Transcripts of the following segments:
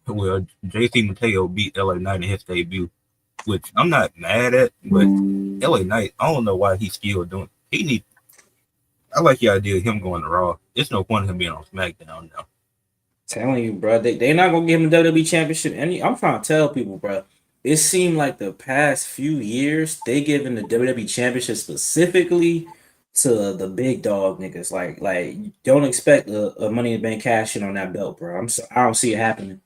Well, JC Mateo beat LA Knight in his debut, which I'm not mad at, but LA Knight, I don't know why he's still doing. He need. I like the idea of him going to Raw. There's no point in him being on SmackDown now. Telling you, bro, they not gonna give him the WWE championship. I'm trying to tell people, bro. It seemed like the past few years they giving the WWE championship specifically to the big dog niggas. Like don't expect a Money in the Bank cash in on that belt, bro. I don't see it happening.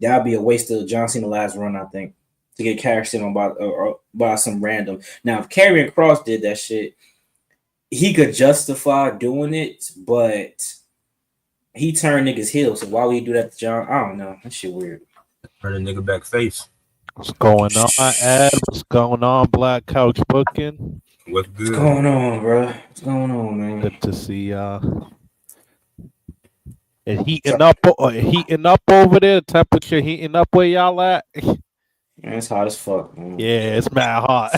That'd be a waste of John Cena last run, I think, to get cashed in on by some random. Now, if Karrion Kross did that shit, he could justify doing it, but he turned niggas heel. So why would he do that to John? I don't know. That shit weird. Turn a nigga back face. What's going on, Ed? What's going on, Black Couch Booking? What's good? What's going on, bro? What's going on, man? Good to see y'all. It heating up over there. The temperature heating up where y'all at. Man, it's hot as fuck, man. Yeah, it's mad hot.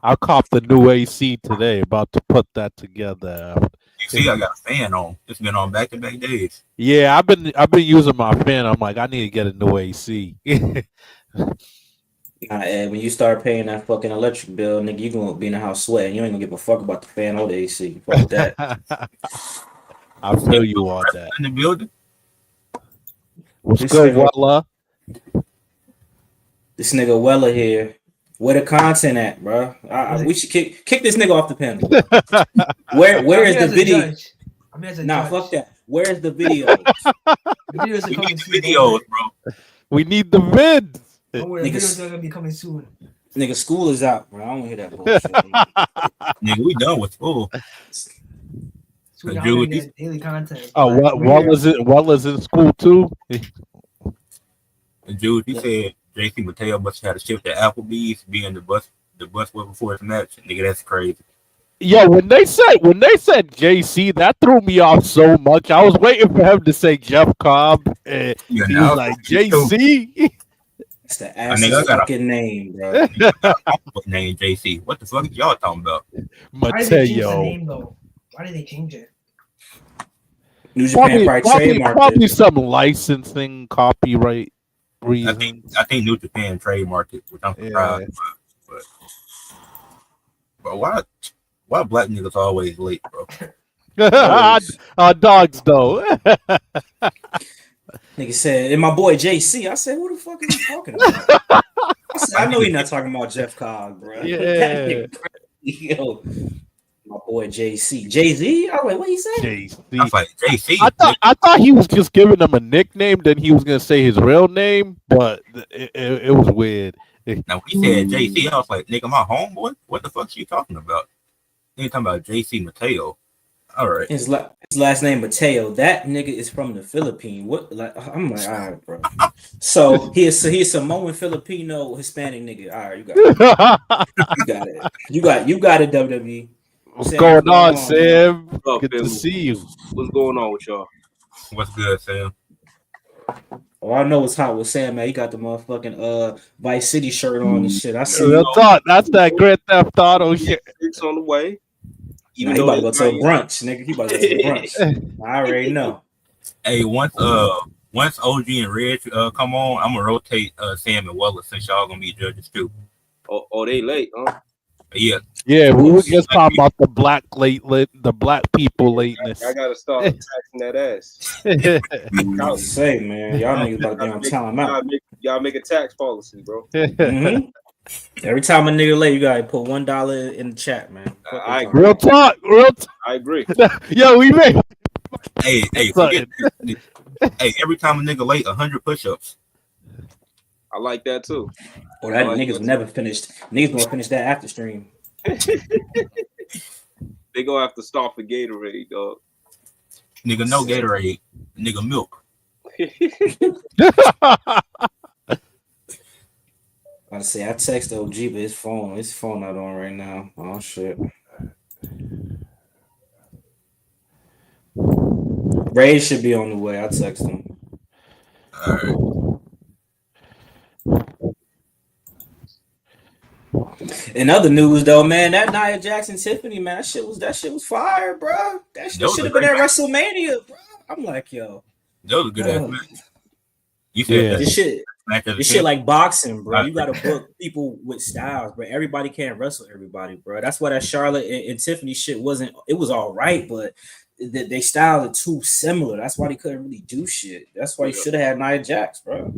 I copped the new AC today. About to put that together. You see, I got a fan on. It's been on back-to-back days. Yeah, I've been using my fan. I'm like, I need to get a new AC. Ed, when you start paying that fucking electric bill, nigga, you gonna be in the house sweating. You ain't gonna give a fuck about the fan or the AC. Fuck that. I feel you on that. In the building. What's good, Wella? This nigga Weller here. Where the content at, bro? We should kick this nigga off the panel. Where is the video? Nah, fuck that. Where's the video? We need the videos, bro. We need the vids. Don't worry, the videos are gonna be coming soon. Nigga, school is out, bro. I don't hear that bullshit. Nigga, we done with school. So daily content. Oh, Wella's in school too. And Jude, he said JC Mateo must have had a shift at Applebee's, being the bus was before his match. Nigga, that's crazy. Yo, when they said JC, that threw me off so much. I was waiting for him to say Jeff Cobb, and he was like JC. That's the ass fucking name, bro. Name JC. What the fuck is y'all talking about? Mateo. Why did they change it? New Japan probably some licensing copyright reason. I think New Japan trademarked it, which I'm surprised. Yeah. But why black niggas always late, bro? Dogs though. Nigga said, and my boy JC. I said, who the fuck are you talking about? I said, I know you're not talking about Jeff Cobb, bro. Yeah. Yo, my boy JC. Jay-Z? I was like, what he said? JC. I was like, JC. I thought he was just giving him a nickname, then he was gonna say his real name, but it was weird. Now he said JC, I was like, nigga, my homeboy? What the fuck you talking about? You talking about JC Mateo. All right. His last name Mateo. That nigga is from the Philippines. What? Like, I'm like, all right, bro. So he's Samoan, Filipino, Hispanic nigga. All right, you got it. You got it. WWE. What's going on, Sam? Good to see you. What's going on with y'all? What's good, Sam? Oh, I know what's hot with Sam, man. He got the motherfucking Vice City shirt on and shit. I see. Real talk. That's that Grand Theft Auto shit. It's on the way. He about to go to a brunch, nigga. He about to go to a brunch. I already know. Hey, once OG and Reg come on, I'm gonna rotate Sam and Weller since y'all gonna be judges too. Oh, they late, huh? Yeah. Yeah, we were just talking about the black people lateness. I gotta start taxing that ass. I was say, man, y'all niggas about to be on timeout. Y'all make a tax policy, bro. Mm-hmm. Every time a nigga late, you gotta put $1 in the chat, man. I agree. Real talk. I agree. Yo, we made. Hey, forget this. Hey, every time a nigga late, 100 push-ups. I like that too. Or that niggas will never finish. Niggas gonna finish that after stream. They go have to start for Gatorade, dog. Nigga, no Gatorade. Nigga, milk. I say I text OG, but his phone not on right now. Oh shit. Ray should be on the way. I text him. All right. In other news, though, man, that Nia Jackson Tiffany, man, that shit was fire, bro. That shit should have been at WrestleMania, bro. I'm like, yo, that was a good ass match. You said This shit. match as a This shit champ? like boxing, bro. You gotta book people with styles, bro. Everybody can't wrestle everybody, bro. That's why that Charlotte and Tiffany shit wasn't. It was all right, but they styles are too similar. That's why they couldn't really do shit. That's why you should have had Nia Jax, bro.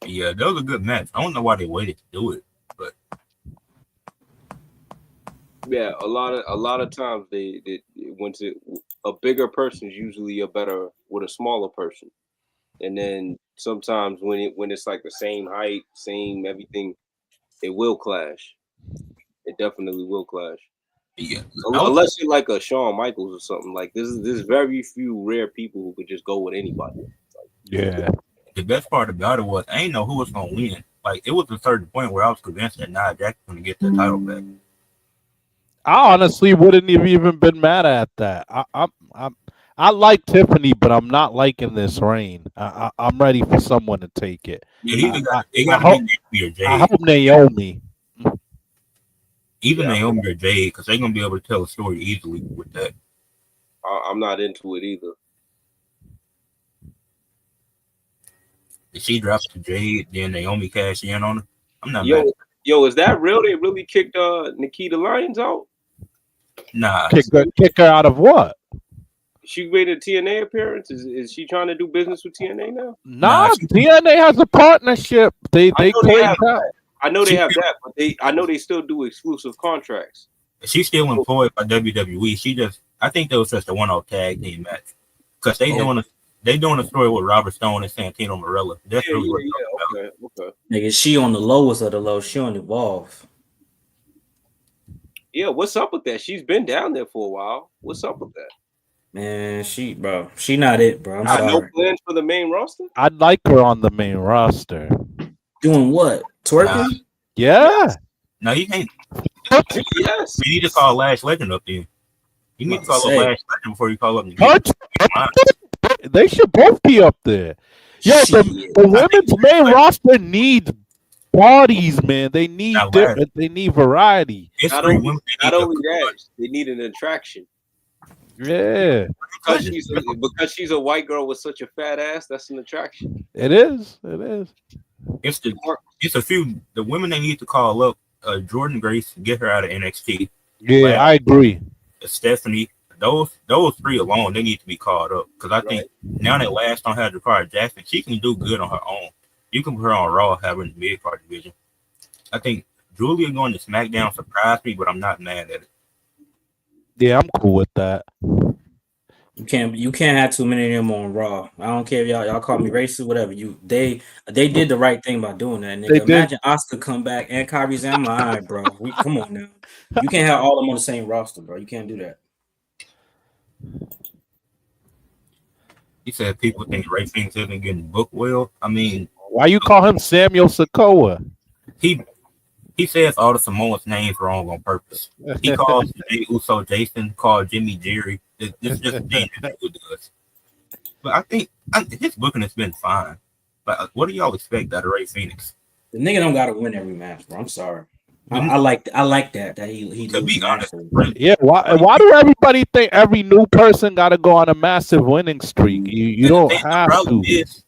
Yeah, that was a good match. I don't know why they waited to do it, but Yeah, a lot of times they went to a bigger person is usually a better with a smaller person, and then sometimes when it's like the same height, same everything, it will clash. It definitely will clash. yeah, Unless you're like a Shawn Michaels or something like this. There's very few rare people who could just go with anybody. Yeah. the best part about it was I didn't know who was gonna win. Like it was a certain point where I was convinced that Nia Jax was gonna get the title back. I honestly wouldn't have even been mad at that. I like Tiffany, but I'm not liking this reign. I'm ready for someone to take it. It gotta be Naomi or Jade. I hope Naomi. Even Naomi or Jade, because they're gonna be able to tell a story easily with that. I'm not into it either. If she drops to Jade, then Naomi cash in on her. I'm not Yo, mad. Yo, is that real? They really kicked Nikita Lyons out? Nah. Kick her out of what? She made a TNA appearance. Is she trying to do business with TNA now? Nah, TNA has a partnership. They I know claim have that. I know they have that, but I know they still do exclusive contracts. She's still employed by WWE. I think that was just a one-off tag team match. Because they doing a story with Robert Stone and Santino Marella. That's really what it's about. Okay. Nigga, she on the lowest of the low. She on Evolve. Yeah, what's up with that? She's been down there for a while. What's up with that? Man, she not it, bro. I'm sorry. No plans for the main roster? I'd like her on the main roster. Doing what? Twerking? Yeah. No, you can't. Yes. You need to call Lash Legend up there. You need to call up Lash Legend before you call up. They should both be up there. Yo, the women's main roster needs bodies, man. They need different. They need variety. Not only that, they need an attraction. Yeah. Because she's a white girl with such a fat ass, that's an attraction. It is. It's a few. The women they need to call up. Jordan Grace, get her out of NXT. Yeah, I agree. Stephanie, those three alone, they need to be called up because I think now that Lash don't have Jakara Jackson, she can do good on her own. You can put her on Raw, have her in the mid card division. I think Julia going to SmackDown surprised me, but I'm not mad at it. Yeah, I'm cool with that. You can't have too many of them on Raw. I don't care if y'all call me racist, whatever. They did the right thing by doing that. Nigga. Imagine Asuka come back and Kairi Sane, bro. Come on now. You can't have all of them on the same roster, bro. You can't do that. He said people think Ray Phoenix isn't getting booked well. I mean, why you call him Samuel Sikoa? He says all the Samoans' names wrong on purpose. He calls Jey Uso Jason, called Jimmy Jerry. It's just a thing that he does. But I think his booking has been fine. But what do y'all expect out of Ray Phoenix? The nigga don't gotta win every match, bro. I'm sorry. I like that he to be honest. Yeah, why do everybody think every new person gotta go on a massive winning streak? You don't have to.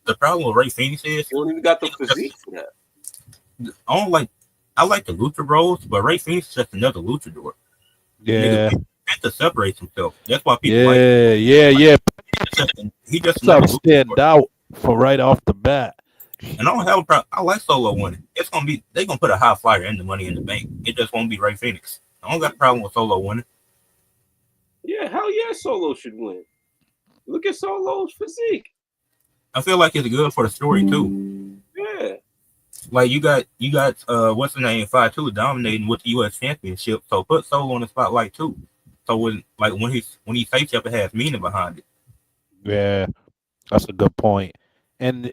The problem with Ray Phoenix is you don't even got the physique for that. I like the lucha bros, but Ray Phoenix is just another luchador. Yeah. He to separate himself. That's why people Yeah. He just stand out for right off the bat. And I don't have a problem. I like Solo winning. They're gonna put a high flyer in the Money in the Bank. It just won't be Ray Phoenix. I don't got a problem with Solo winning. Yeah, hell yeah, Solo should win. Look at Solo's physique. I feel like it's good for the story too. Yeah. Like you got what's the name 5-2 dominating with the US Championship. So put Solo on the spotlight too. So when he face up, it has meaning behind it. Yeah, that's a good point. And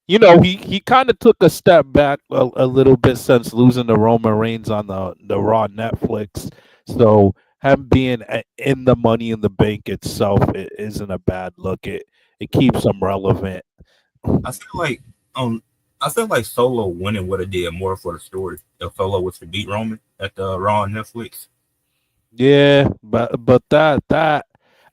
you know he kind of took a step back a little bit since losing to Roman Reigns on the Raw Netflix. So him being in the Money in the Bank itself, it isn't a bad look. It keeps him relevant. I feel like Solo winning would have did more for the story if Solo was to beat Roman at the Raw on Netflix. Yeah, but that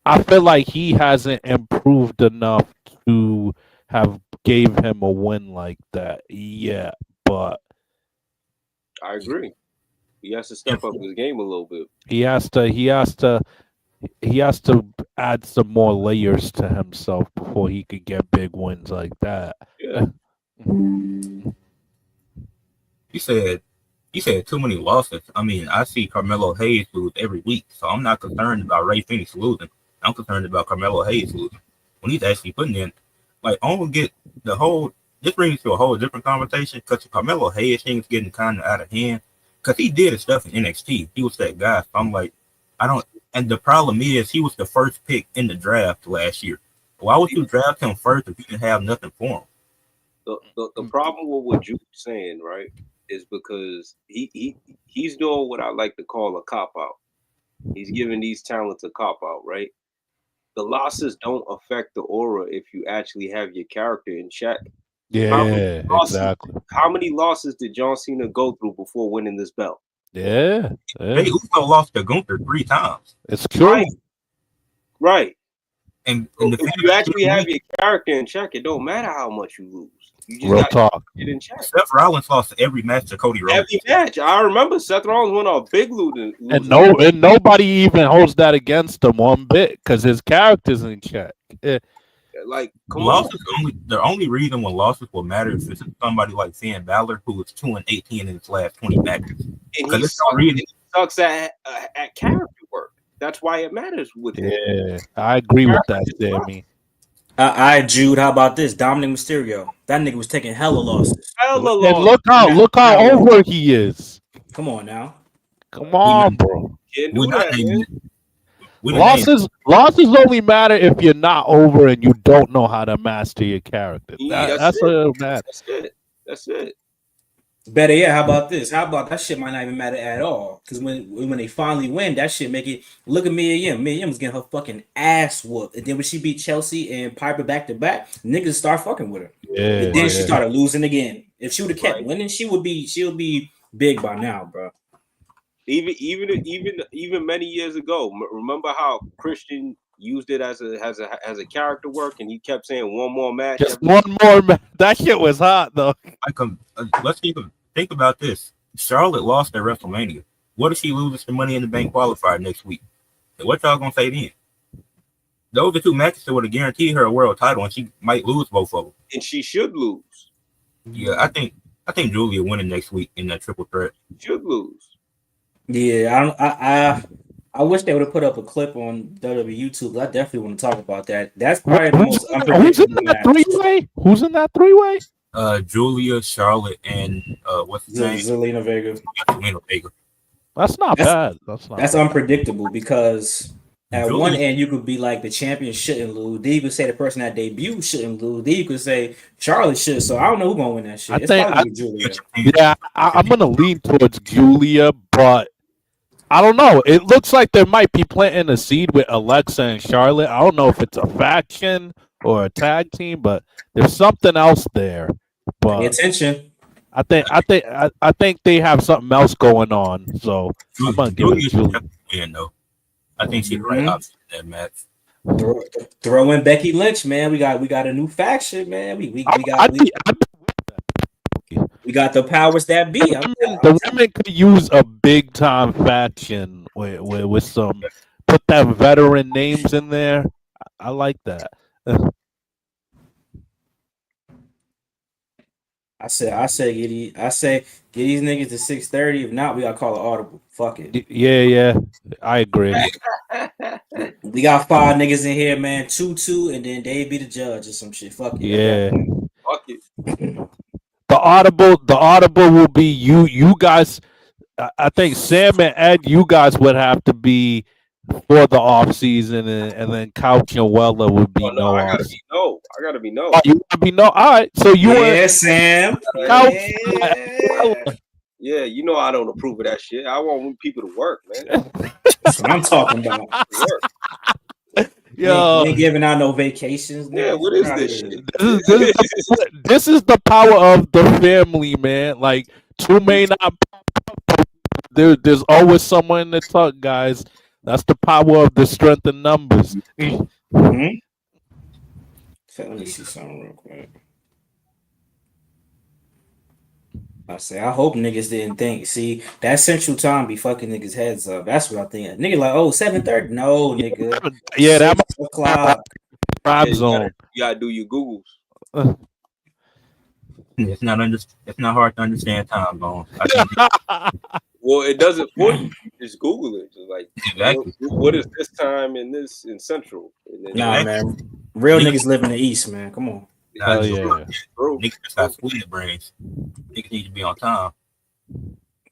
I feel like he hasn't improved enough to have gave him a win like that yet, but I agree. He has to step up his game a little bit. he has to add some more layers to himself before he could get big wins like that. Yeah. You said too many losses. I mean, I see Carmelo Hayes lose every week, so I'm not concerned about Ray Phoenix losing. I'm concerned about Carmelo Hayes losing when he's actually putting in. Like, I don't get the whole. This brings to a whole different conversation because Carmelo Hayes thing's getting kind of out of hand because he did his stuff in NXT. He was that guy. So I'm like, I don't. And the problem is, he was the first pick in the draft last year. Why would you draft him first if you didn't have nothing for him? The problem with what you're saying, right, is because he's doing what I like to call a cop out. He's giving these talents a cop out, right? The losses don't affect the aura if you actually have your character in check. Yeah, exactly. How many losses did John Cena go through before winning this belt? Yeah. Jey Uso lost to Gunther 3 times. It's true. Right. And if you actually have your character in check, it don't matter how much you lose. You just Real talk. Get in check. Seth Rollins lost every match to Cody Rhodes. Every match. I remember Seth Rollins went on a big loser. And nobody even holds that against him one bit because his character's in check. Yeah. Like, losses the only reason when losses will matter is if it's somebody like Finn Balor who was 2-18 in his last 20 matches. And he sucks at character work. That's why it matters with him. Yeah, I agree with that, Sammy. Jude, how about this? Dominic Mysterio. That nigga was taking hella losses. And look how over he is. Come on now. Come on, bro. Losses only matter if you're not over and you don't know how to master your character. That's what it matters. That's it. Better yet, how about this? How about that shit might not even matter at all? Because when they finally win, that shit make it. Look at Mia Yim. Mia Yim was getting her fucking ass whooped, and then when she beat Chelsea and Piper back to back, niggas start fucking with her. Yeah. And then she started losing again. If she would have kept winning, she would be big by now, bro. Even many years ago, remember how Christian used it as a character work, and he kept saying one more match. Just one more match. That shit was hot though. Let's think about this. Charlotte lost at WrestleMania. What if she loses the Money in the Bank qualifier next week? And what y'all gonna say then? Those are 2 matches that would have guaranteed her a world title, and she might lose both of them. And she should lose. Yeah, I think Julia winning next week in that triple threat. Should lose. Yeah, I wish they would have put up a clip on WWE YouTube. I definitely want to talk about that. That's probably the most unpredictable match. Who's in that 3-way? Julia, Charlotte, and what's his name? Zelina Vega. That's not bad. That's unpredictable because at one end you could be like the champion shouldn't lose. Then you could say the person that debuted shouldn't lose. Then you could say Charlotte should. So I don't know who's gonna win that shit. Julia. Yeah, I'm gonna lean towards Julia, but I don't know. It looks like they might be planting a seed with Alexa and Charlotte. I don't know if it's a faction or a tag team, but there's something else there. But pay attention. I think they have something else going on. So I'm gonna give it to Julia. though. I think she's right out that match. Throw in Becky Lynch, man. We got a new faction, man. We got the powers that be. The women could use a big time faction with some put that veteran names in there. I like that. I say get these niggas to 6:30. If not, we gotta call an audible. Fuck it. Yeah, I agree. We got 5 niggas in here, man. 2-2, and then they be the judge or some shit. Fuck it. Yeah. Fuck it. The audible will be you guys. I think Sam and Ed, you guys would have to be for the off season, and then Couch and Weller would be no. I gotta be no. Oh, you gotta be no. All right, so you Sam. Couch. Yeah, you know I don't approve of that shit. I want people to work, man. That's what I'm talking about. Yo, ain't giving out no vacations. Yeah, what is this shit? This is the power of the family, man. Like 2 may not. There's always someone to talk, guys. That's the power of the strength in numbers. Mm-hmm. So let me see something real quick. I hope niggas didn't think. See, that Central Time be fucking niggas' heads up. That's what I think. Nigga like, 7:30. No, nigga. Yeah, that 6 o'clock. prime you zone. gotta do your Googles. It's not hard to understand time zone. I think Well, it doesn't for you. Just Google it. Just like exactly. what is this time in Central? And then Nah, man. Real niggas live in the East, man. Come on. Hell yeah. Niggas just got squid brains. Niggas need to be on time.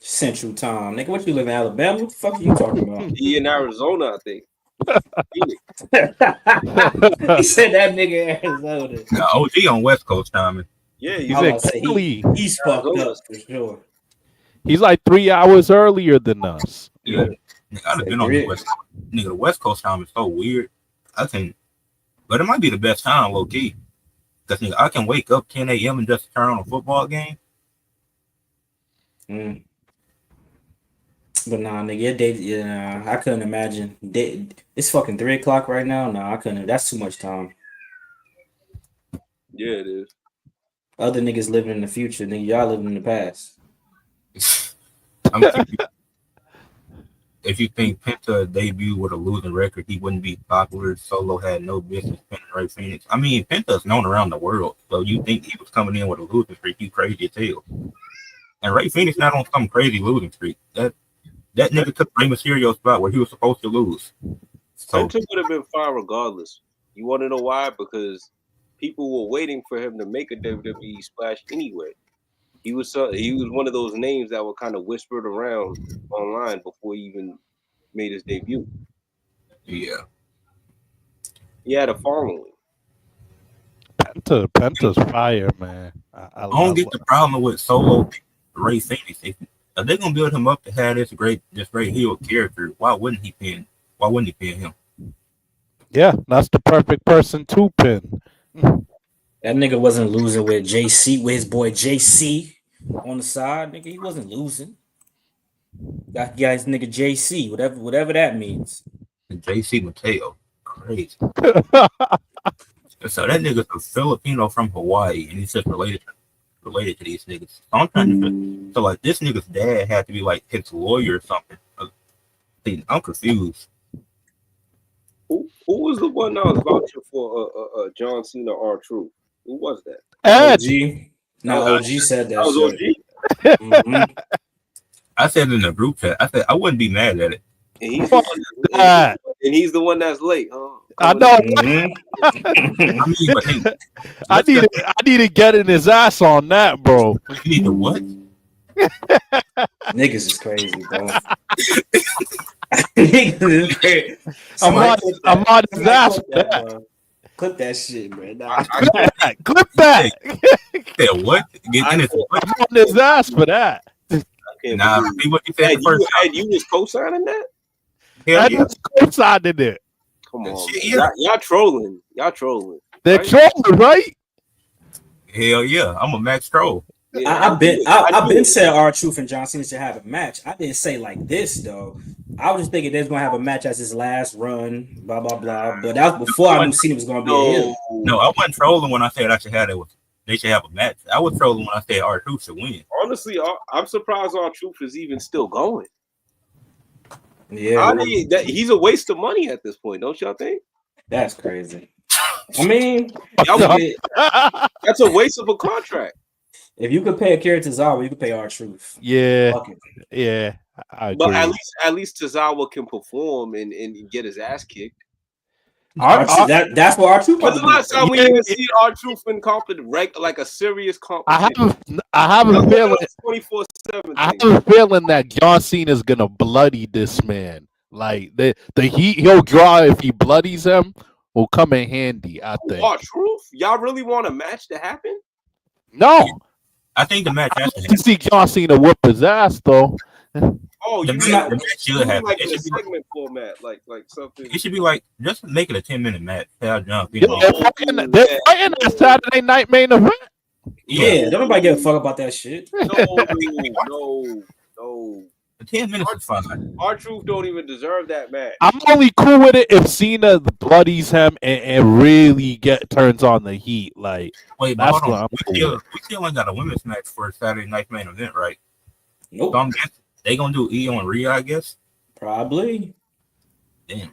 Central Time. Nigga, what you live in Alabama? What the fuck are you talking about? He in Arizona, I think. He said that nigga in Arizona. Now, OG on West Coast timing. Yeah, He's he's I in was about to say Cali. he's fucked up for sure. He's like 3 hours earlier than us. Yeah. Nigga, I'd have been on the West Coast. Nigga, the West Coast time is so weird. But it might be the best time, low key. Because nigga, I can wake up 10 a.m. and just turn on a football game. Mm. But nah, nigga, I couldn't imagine. It's fucking 3 o'clock right now. Nah, I couldn't. That's too much time. Yeah, it is. Other niggas living in the future, nigga. Y'all living in the past. If you think Penta debuted with a losing record, he wouldn't be popular. Solo had no business pinning Ray Phoenix. I mean, Penta's known around the world, so you think he was coming in with a losing streak? You crazy as hell. And Ray Phoenix not on some crazy losing streak. That nigga took Rey Mysterio's spot where he was supposed to lose. So Penta would have been fine regardless. You want to know why? Because people were waiting for him to make a WWE splash anyway. He was one of those names that were kind of whispered around online before he even made his debut. Yeah. He had a following. Penta's fire, man. I don't get the problem with Solo Ray Phoenix. If they're gonna build him up to have this great heel character, why wouldn't he pin him? Yeah, that's the perfect person to pin. That nigga wasn't losing with JC, with his boy JC on the side. Nigga, he wasn't losing. Got his nigga JC, whatever that means. And JC Mateo, crazy. So that nigga's a Filipino from Hawaii, and he's just related to these niggas. So I'm trying to so like this nigga's dad had to be like his lawyer or something. See, I'm confused. Who was the one that was vouching for John Cena R-Truth? Who was that? OG. No, OG said that. That was shit. OG. Mm-hmm. I said in the group chat, I said I wouldn't be mad at it. And he's the one that's late, huh? I know. Mm-hmm. I mean, I need to get in his ass on that, bro. You need to what? Niggas is crazy, bro. Niggas is crazy. I'm on his ass for that. Bro. Clip that shit, bro. Nah. Clip that. Yeah, what? Get in it. I'm on his ass for that. Nah, see what you said first. You was co-signing that? Hell yeah. Co-signing it. Come on, Yeah. y'all trolling. They're trolling, right? Hell yeah, I'm a Max Troll. Yeah, I've been saying R-Truth and John Cena should have a match. I didn't say like this though. I was just thinking they're gonna have a match as his last run, blah blah blah. But that was before I knew Cena was gonna be a heel. No, I wasn't trolling when I said they should have a match. I was trolling when I said R-Truth should win. Honestly, I'm surprised R-Truth is even still going. Yeah, he's a waste of money at this point, don't y'all think? that's crazy. I mean, that's a waste of a contract. if you could pay a character Tozawa, you could pay R-Truth. Yeah. Fuck it. Yeah. I agree. But at least Tozawa can perform and get his ass kicked. That's what R-Truth. When's the last time we even see R-Truth in like a serious competition? I have a feeling 24/7. I have a feeling that John Cena is gonna bloody this man. Like the heat he'll draw if he bloodies him will come in handy. I think. R-Truth? Y'all really want a match to happen? No, I think the match has to I happen. can see John Cena whip his ass though. Oh, The you match mean should happen. like It a should be like- segment format, like something. It should be like just make it a 10-minute match. Have John Yeah, Cena. they're fighting that Saturday night main event. Yeah, don't nobody give a fuck about that shit. No. 10 minutes is fine. R-Truth don't even deserve that match. I'm only cool with it if Cena bloodies him and really turns on the heat. Like, wait, but that's hold what on. I'm We cool with. still ain't got a women's match for Saturday night's main event, right? Nope. So I'm guessing they gonna do Io and Rhea, I guess. Probably. Damn.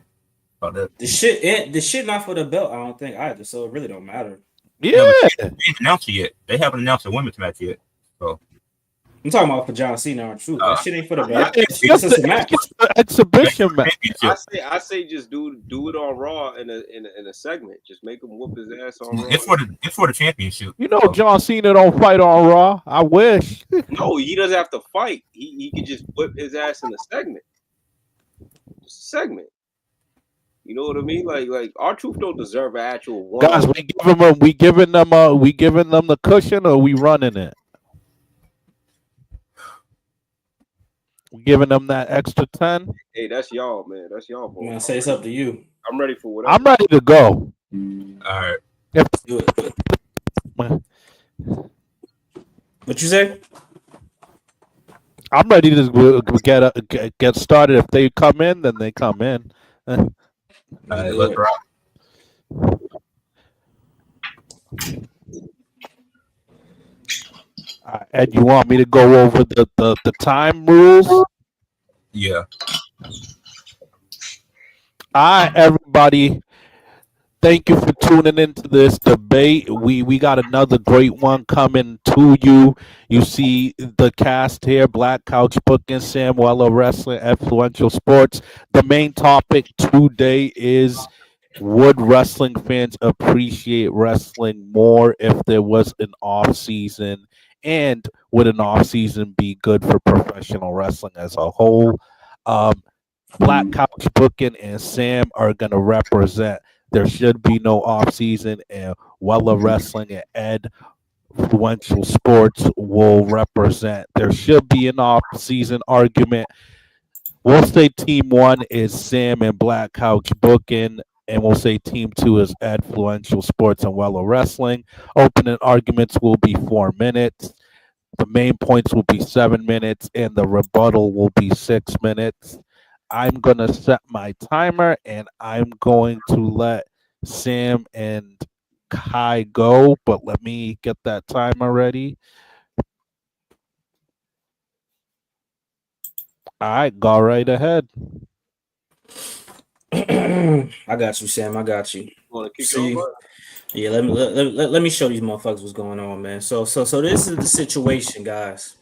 About that. The shit not for the belt, I don't think either, so it really don't matter. Yeah. No, but they ain't announced it yet. They haven't announced a women's match yet. So I'm talking about for John Cena and Truth. That shit ain't for the belt. It's It's just a it's match. just an exhibition match. I say just do it on Raw in a segment. Just make him whoop his ass on Raw. It's for the championship. You know, John Cena don't fight on Raw. I wish. No, he doesn't have to fight. He can just whip his ass in a segment. Just a segment. You know what I mean? Like R-Truth don't deserve an actual one. Guys, we giving them the cushion, or we running it? We giving them that extra 10. Hey, that's y'all, man. That's y'all. I'm gonna say it's up to you. I'm ready for whatever. I'm ready to go. All right. Do it. What you say? I'm ready to get started. If they come in, then they come in. All right, let's rock. Ed, you want me to go over the time rules? Yeah. All right, everybody. Thank you for tuning into this debate. We got another great one coming to you. You see the cast here: Black Couch Booking, Sam Weller Wrestling, Influential Sports. The main topic today is: would wrestling fans appreciate wrestling more if there was an off season? And would an off season be good for professional wrestling as a whole? Black Couch Booking and Sam are going to represent. There should be no off season, and Weller Wrestling and Ed Influential Sports will represent. There should be an off season argument. We'll say team one is Sam and Black Couch Booking, and we'll say team two is Influential Sports and Weller Wrestling. Opening arguments will be 4 minutes. The main points will be 7 minutes, and the rebuttal will be 6 minutes. I'm going to set my timer, and I'm going to let Sam and Kai go, but let me get that timer ready. All right, go right ahead. I got you, Sam. I got you. Want to kick See, over? yeah, let me show these motherfuckers what's going on, man. So this is the situation, guys.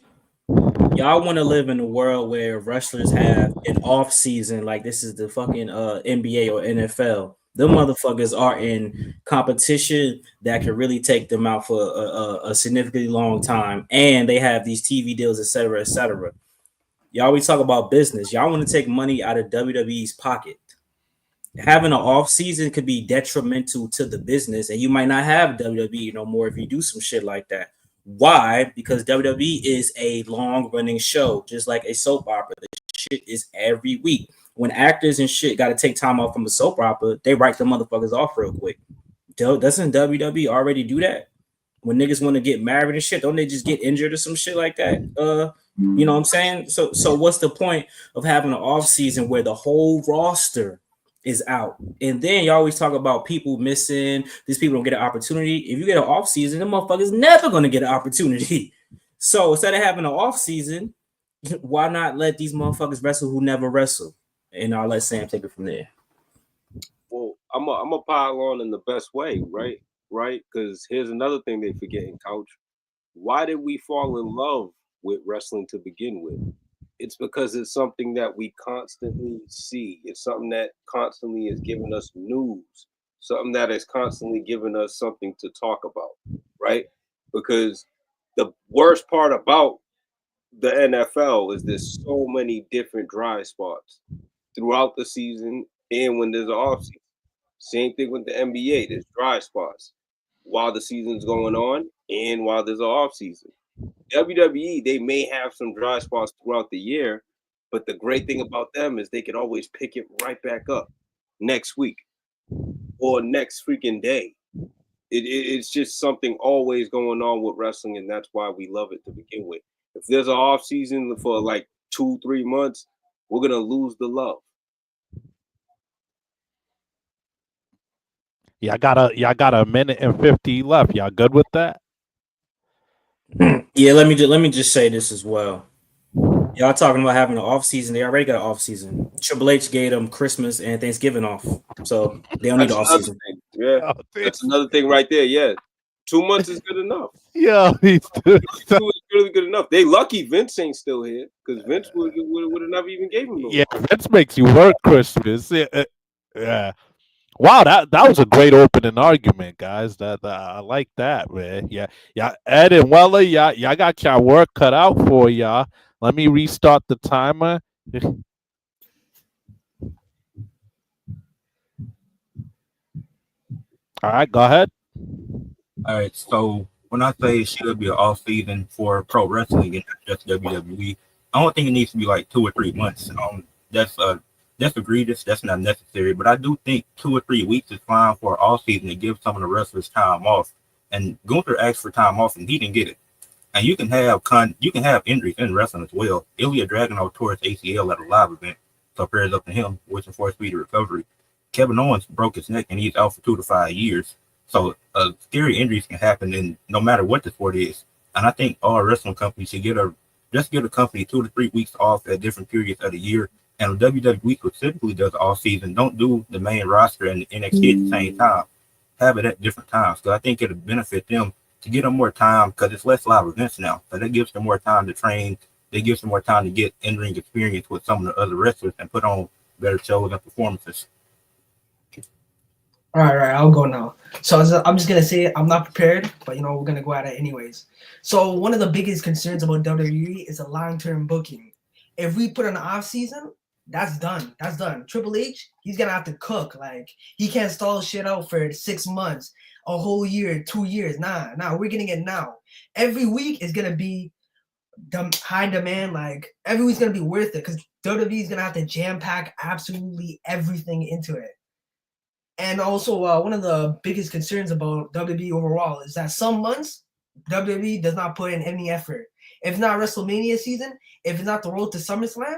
Y'all want to live in a world where wrestlers have an off season, like this is the fucking NBA or NFL. Them motherfuckers are in competition that can really take them out for a significantly long time, and they have these TV deals, etc., etc. Y'all always talk about business. Y'all want to take money out of WWE's pocket. Having an off season could be detrimental to the business, and you might not have WWE no more if you do some shit like that. Why? Because WWE is a long running show, just like a soap opera. The shit is every week. When actors and shit got to take time off from a soap opera, they write the motherfuckers off real quick. Doesn't WWE already do that? When niggas want to get married and shit, don't they just get injured or some shit like that? You know what I'm saying? So what's the point of having an off season where the whole roster is out? And then you always talk about people missing. These people don't get an opportunity. If you get an off season, the motherfucker's never gonna get an opportunity. So instead of having an off season, why not let these motherfuckers wrestle who never wrestle? And I'll let Sam take it from there. Well, I'm a pile on in the best way, right? Right? Because here's another thing they forgetting, Couch. Why did we fall in love with wrestling to begin with? It's because it's something that we constantly see. It's something that constantly is giving us news, something that is constantly giving us something to talk about, right? Because the worst part about the NFL is there's so many different dry spots throughout the season and when there's an off season. Same thing with the NBA. There's dry spots while the season's going on and while there's an off season. WWE, they may have some dry spots throughout the year, but the great thing about them is they can always pick it right back up next week or next freaking day. It's just something always going on with wrestling, and that's why we love it to begin with. If there's an off season for like 2-3 months, we're gonna lose the love. Y'all got a minute and 50 left. Y'all good with that? Yeah, let me just say this as well. Y'all talking about having an off season? They already got an off season. Triple H gave them Christmas and Thanksgiving off, so they don't need That's an off another season. thing. Yeah, that's another thing right there. Yeah, 2 months is good enough. Yeah, he's 2 is really good enough. They lucky Vince ain't still here because Vince would have never even gave him yeah. no. Vince makes you work Christmas. Yeah. Wow, that was a great opening argument, guys. That I like that, man. Yeah, yeah. Ed and Weller, y'all got your work cut out for y'all. Let me restart the timer. All right, go ahead. All right, so when I say it should be an off season for pro wrestling and not just WWE, I don't think it needs to be like 2 or 3 months. That's that's egregious. That's not necessary. But I do think 2 or 3 weeks is fine for all season to give some of the wrestlers time off. And Gunther asked for time off, and he didn't get it. And you can have injuries in wrestling as well. Ilya Dragunov tore his ACL at a live event, so prayers up to him, wishing for a speedy recovery. Kevin Owens broke his neck and he's out for 2 to 5 years. So scary injuries can happen in no matter what the sport is. And I think all wrestling companies should just give a company 2 to 3 weeks off at different periods of the year. And WWE specifically does all season. Don't do the main roster and the NXT at the same time. Have it at different times. So I think it'll benefit them to get them more time because it's less live events now. So that gives them more time to train. They gives them more time to get in-ring experience with some of the other wrestlers and put on better shows and performances. All right, I'll go now. So I'm just gonna say I'm not prepared, but we're gonna go at it anyways. So one of the biggest concerns about WWE is a long-term booking. If we put an off season, that's done. That's done. Triple H, he's gonna have to cook. Like he can't stall shit out for 6 months, a whole year, 2 years. Nah, we're getting it now. Every week is gonna be high demand. Like every week's gonna be worth it because WWE is gonna have to jam pack absolutely everything into it. And also, one of the biggest concerns about WWE overall is that some months WWE does not put in any effort. If it's not WrestleMania season, if it's not the road to SummerSlam,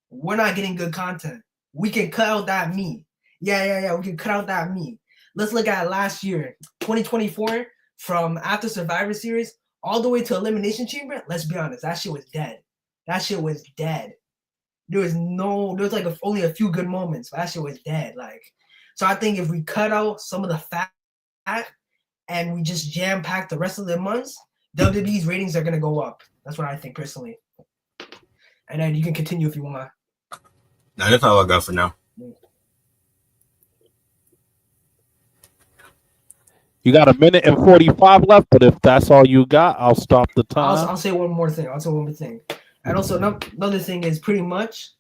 we're not getting good content. We can cut out that meat. Yeah. We can cut out that meat. Let's look at last year, 2024, from after Survivor Series all the way to Elimination Chamber. Let's be honest, that shit was dead. That shit was dead. There was like only a few good moments, but that shit was dead. Like. So I think if we cut out some of the fat and we just jam pack the rest of the months, WWE's ratings are gonna go up. That's what I think personally. And then you can continue if you want. Now that's all I got for now. You got a minute and 45 left, but if that's all you got, I'll stop the time. I'll say one more thing. And also another thing is pretty much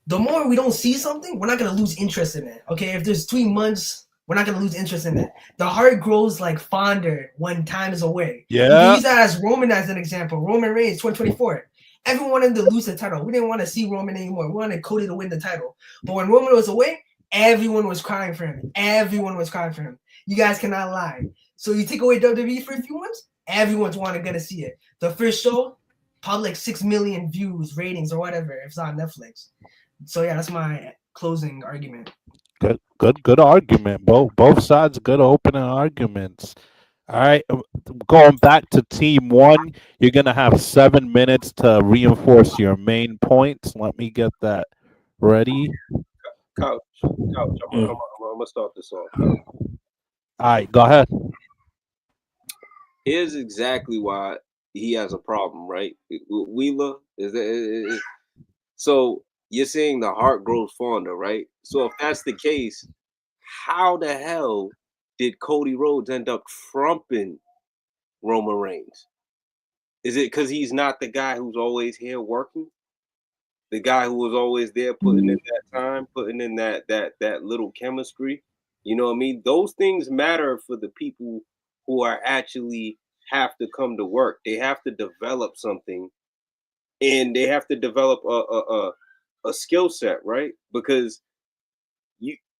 the more we don't see something, we're not gonna lose interest in it. Okay, if there's 3 months, we're not gonna lose interest in it. The heart grows like fonder when time is away. Yeah. You can use that as Roman as an example. Roman Reigns, 2024. Everyone wanted to lose the title. We didn't want to see Roman anymore. We wanted Cody to win the title. But when Roman was away, everyone was crying for him. You guys cannot lie. So you take away WWE for a few months, everyone's gonna see it. The first show, public 6 million views, ratings, or whatever, if it's on Netflix. So yeah, that's my closing argument. Good argument. Both sides good opening arguments. All right, going back to team one, you're gonna have 7 minutes to reinforce your main points. Let me get that ready. Couch. I'm gonna start this off. All right, go ahead. Here's exactly why he has a problem, right? Wheeler so you're saying the heart grows fonder, right? So if that's the case, how the hell did Cody Rhodes end up trumping Roman Reigns? Is it because he's not the guy who's always here working? The guy who was always there putting in that time, putting in that little chemistry? You know what I mean? Those things matter for the people who are actually have to come to work. They have to develop something, and they have to develop a skill set, right? Because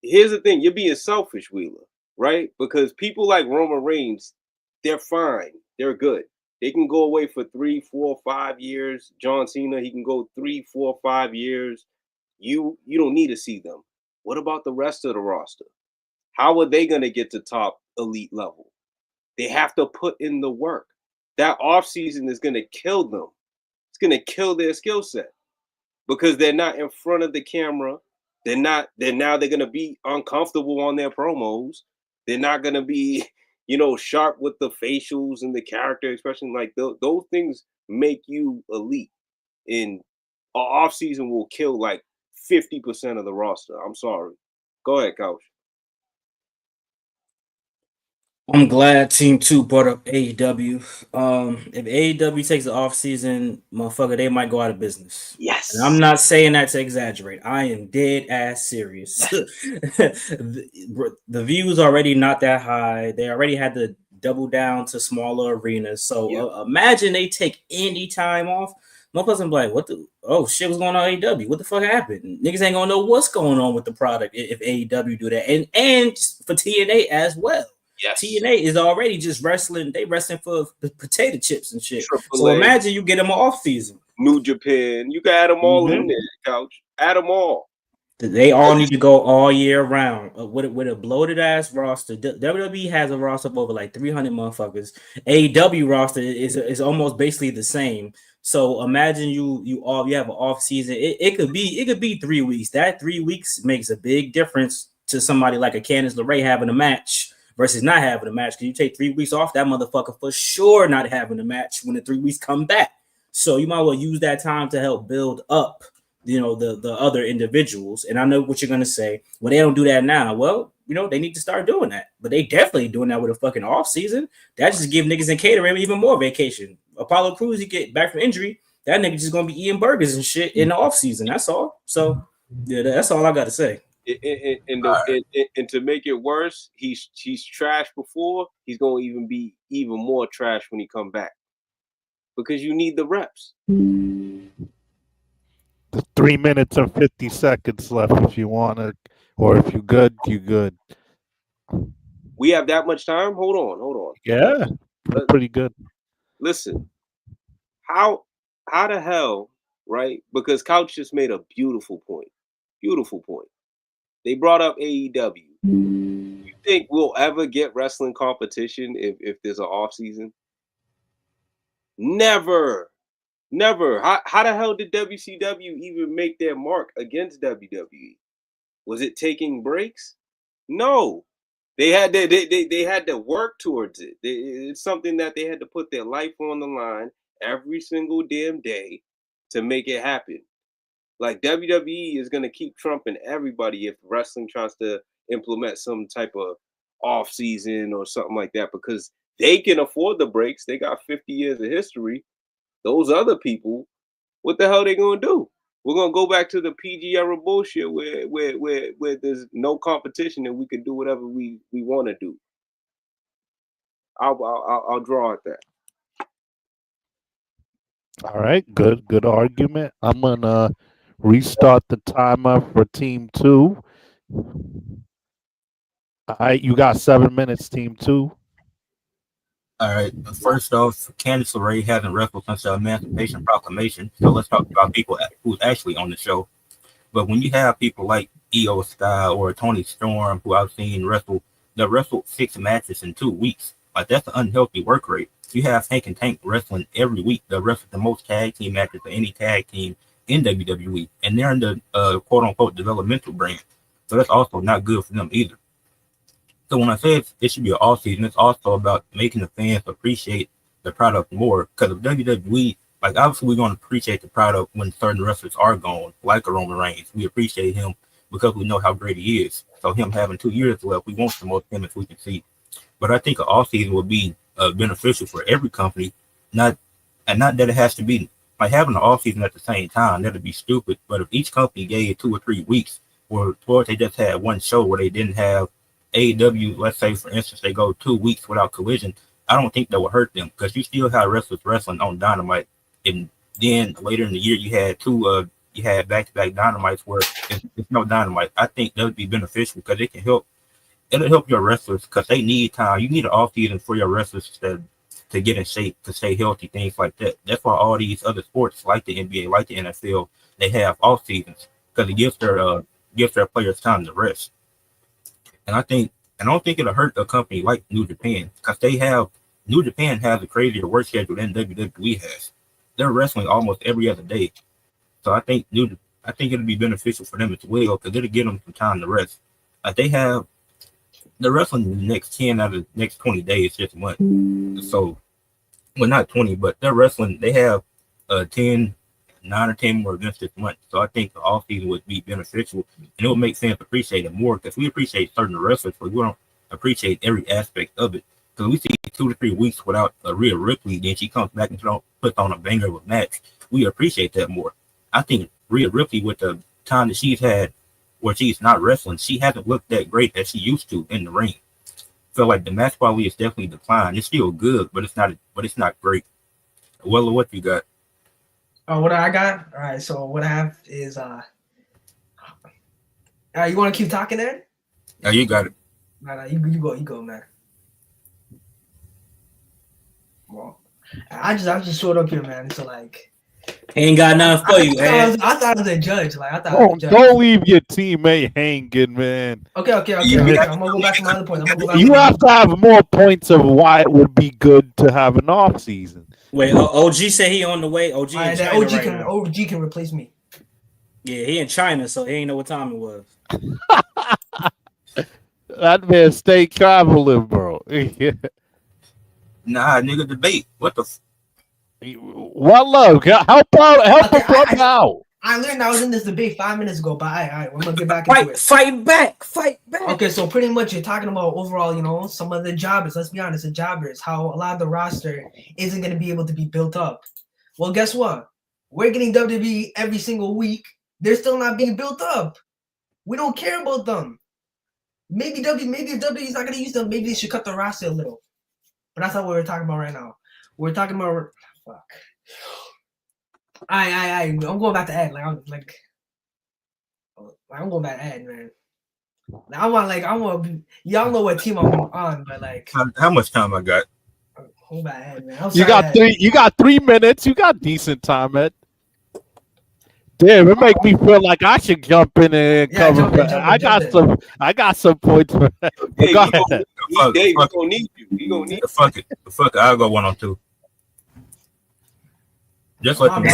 here's the thing, you're being selfish, Wheeler, right? Because people like Roman Reigns, they're fine, they're good. They can go away for 3, 4, 5 years. John Cena, he can go 3, 4, 5 years. You don't need to see them. What about the rest of the roster? How are they going to get to top elite level? They have to put in the work. That offseason is going to kill them. It's going to kill their skill set because they're not in front of the camera. They're now they're going to be uncomfortable on their promos. They're not going to be, sharp with the facials and the character expression. Like those things make you elite. And an offseason will kill like 50% of the roster. I'm sorry. Go ahead, Coach. I'm glad Team 2 brought up AEW. If AEW takes the off season, motherfucker, they might go out of business. Yes. And I'm not saying that to exaggerate. I am dead ass serious. The views already not that high. They already had to double down to smaller arenas. So imagine they take any time off. Motherfuckers be like, what's going on at AEW? What the fuck happened? Niggas ain't gonna know what's going on with the product if AEW do that. And for TNA as well. Yes. TNA is already just wrestling. They wrestling for potato chips and shit. So AAA. imagine you get them off season. New Japan. You can add them all in there, Couch. Add them all. They all need to go all year round with a bloated ass roster. WWE has a roster of over like 300 motherfuckers. AEW roster is almost basically the same. So imagine you have an off season. It could be 3 weeks. That 3 weeks makes a big difference to somebody like a Candice LeRae having a match versus not having a match. Because you take 3 weeks off, that motherfucker for sure not having a match when the 3 weeks come back. So you might well use that time to help build up, the other individuals. And I know what you're gonna say. Well, they don't do that now. Well, they need to start doing that. But they definitely doing that with a fucking off season. That just give niggas in catering even more vacation. Apollo Crews, he get back from injury. That nigga just gonna be eating burgers and shit in the off season. That's all. So yeah, that's all I got to say. And to make it worse, he's trash before. He's gonna be even more trash when he come back because you need the reps. 3 minutes and 50 seconds left if you want to, or if you good, you good. We have that much time? Hold on. Yeah, pretty good. Listen, how the hell, right? Because Couch just made a beautiful point. Beautiful point. They brought up AEW. You think we'll ever get wrestling competition if there's an off season? Never. How the hell did WCW even make their mark against WWE? Was it taking breaks? No. They had to work towards it. It's something that they had to put their life on the line every single damn day to make it happen. Like WWE is going to keep trumping everybody if wrestling tries to implement some type of off season or something like that because they can afford the breaks. They got 50 years of history. Those other people, what the hell are they going to do? We're going to go back to the PG era bullshit where there's no competition and we can do whatever we want to do. I'll draw at that. All right, good argument. I'm gonna restart the timer for Team 2. All right, you got 7 minutes, Team 2. All right. First off, Candice LeRae hasn't wrestled since the Emancipation Proclamation. So let's talk about people who's actually on the show. But when you have people like Io Sky or Tony Storm, who I've seen wrestle 6 matches in 2 weeks, like that's an unhealthy work rate. You have Hank and Tank wrestling every week. They wrestle the most tag team matches of any tag team in WWE, and they're in the quote unquote developmental brand. So that's also not good for them either. So when I say it should be an off season, it's also about making the fans appreciate the product more. Because of WWE, like obviously we're going to appreciate the product when certain wrestlers are gone, like a Roman Reigns. We appreciate him because we know how great he is. So him having 2 years left, we want the most him if we can see. But I think an off season would be beneficial for every company. Not that it has to be like having an off season at the same time. That'd be stupid. But if each company gave 2 or 3 weeks, or they just had one show where they didn't have AEW, let's say for instance, they go 2 weeks without Collision, I don't think that would hurt them because you still have wrestlers wrestling on Dynamite, and then later in the year you had back-to-back Dynamites where it's no Dynamite. I think that would be beneficial because it'll help your wrestlers because they need time. You need an off season for your wrestlers to to get in shape, to stay healthy, things like that. That's why all these other sports, like the NBA, like the NFL, they have off seasons because it gives their players time to rest. And I don't think it'll hurt a company like New Japan because New Japan has a crazier work schedule than WWE has. They're wrestling almost every other day, so I think it'll be beneficial for them as well because it'll give them some time to rest. Like they're wrestling the next 10 out of the next 20 days this month. So, well, not 20, but they're wrestling. They have 10, 9 or 10 more events this month. So I think the off season would be beneficial, and it would make fans appreciate it more because we appreciate certain wrestlers, but we don't appreciate every aspect of it. Because we see 2 to 3 weeks without Rhea Ripley, then she comes back and puts on a banger of a match. We appreciate that more. I think Rhea Ripley, with the time that she's had where she's not wrestling, she hasn't looked that great as she used to in the ring. Feel like the match quality is definitely declined. It's still good, but it's not great. Well, what you got? What I got? All right. So what I have is you want to keep talking, Ed? Oh, you got it. No, you go, man. Well, I just showed up here, man. So like, He ain't got nothing for you, man. I thought I was a judge. Like I thought. I was a judge. Don't leave your teammate hanging, man. Okay. I'm gonna go back to my other point. You have to have more points of why it would be good to have an off season. Wait, OG said he on the way. OG in China OG can replace me. Yeah, he in China, so he ain't know what time it was. That man stay traveling, bro. Nah, nigga, debate. What the? What love? Help a brother out. I learned I was in this debate 5 minutes ago, but all right, we're gonna get back into it. Fight back. Okay, so pretty much you're talking about overall, some of the jobbers. Let's be honest, the jobbers, how a lot of the roster isn't gonna be able to be built up. Well, guess what? We're getting WWE every single week. They're still not being built up. We don't care about them. Maybe if WWE's not gonna use them, maybe they should cut the roster a little. But that's not what we're talking about right now. We're talking about fuck. I'm going back to Ed. I'm going back to Ed, man. I want y'all know what team I'm on, but like how much time I got? Hold back Ed, man. You got 3 minutes. You got decent time, Ed. Damn, it make me feel like I should jump in and cover. I got some points for that. Hey, Go ahead. Dave, we gonna need you. We gonna need Fuck it. I'll go 1-on-2. Just let them go.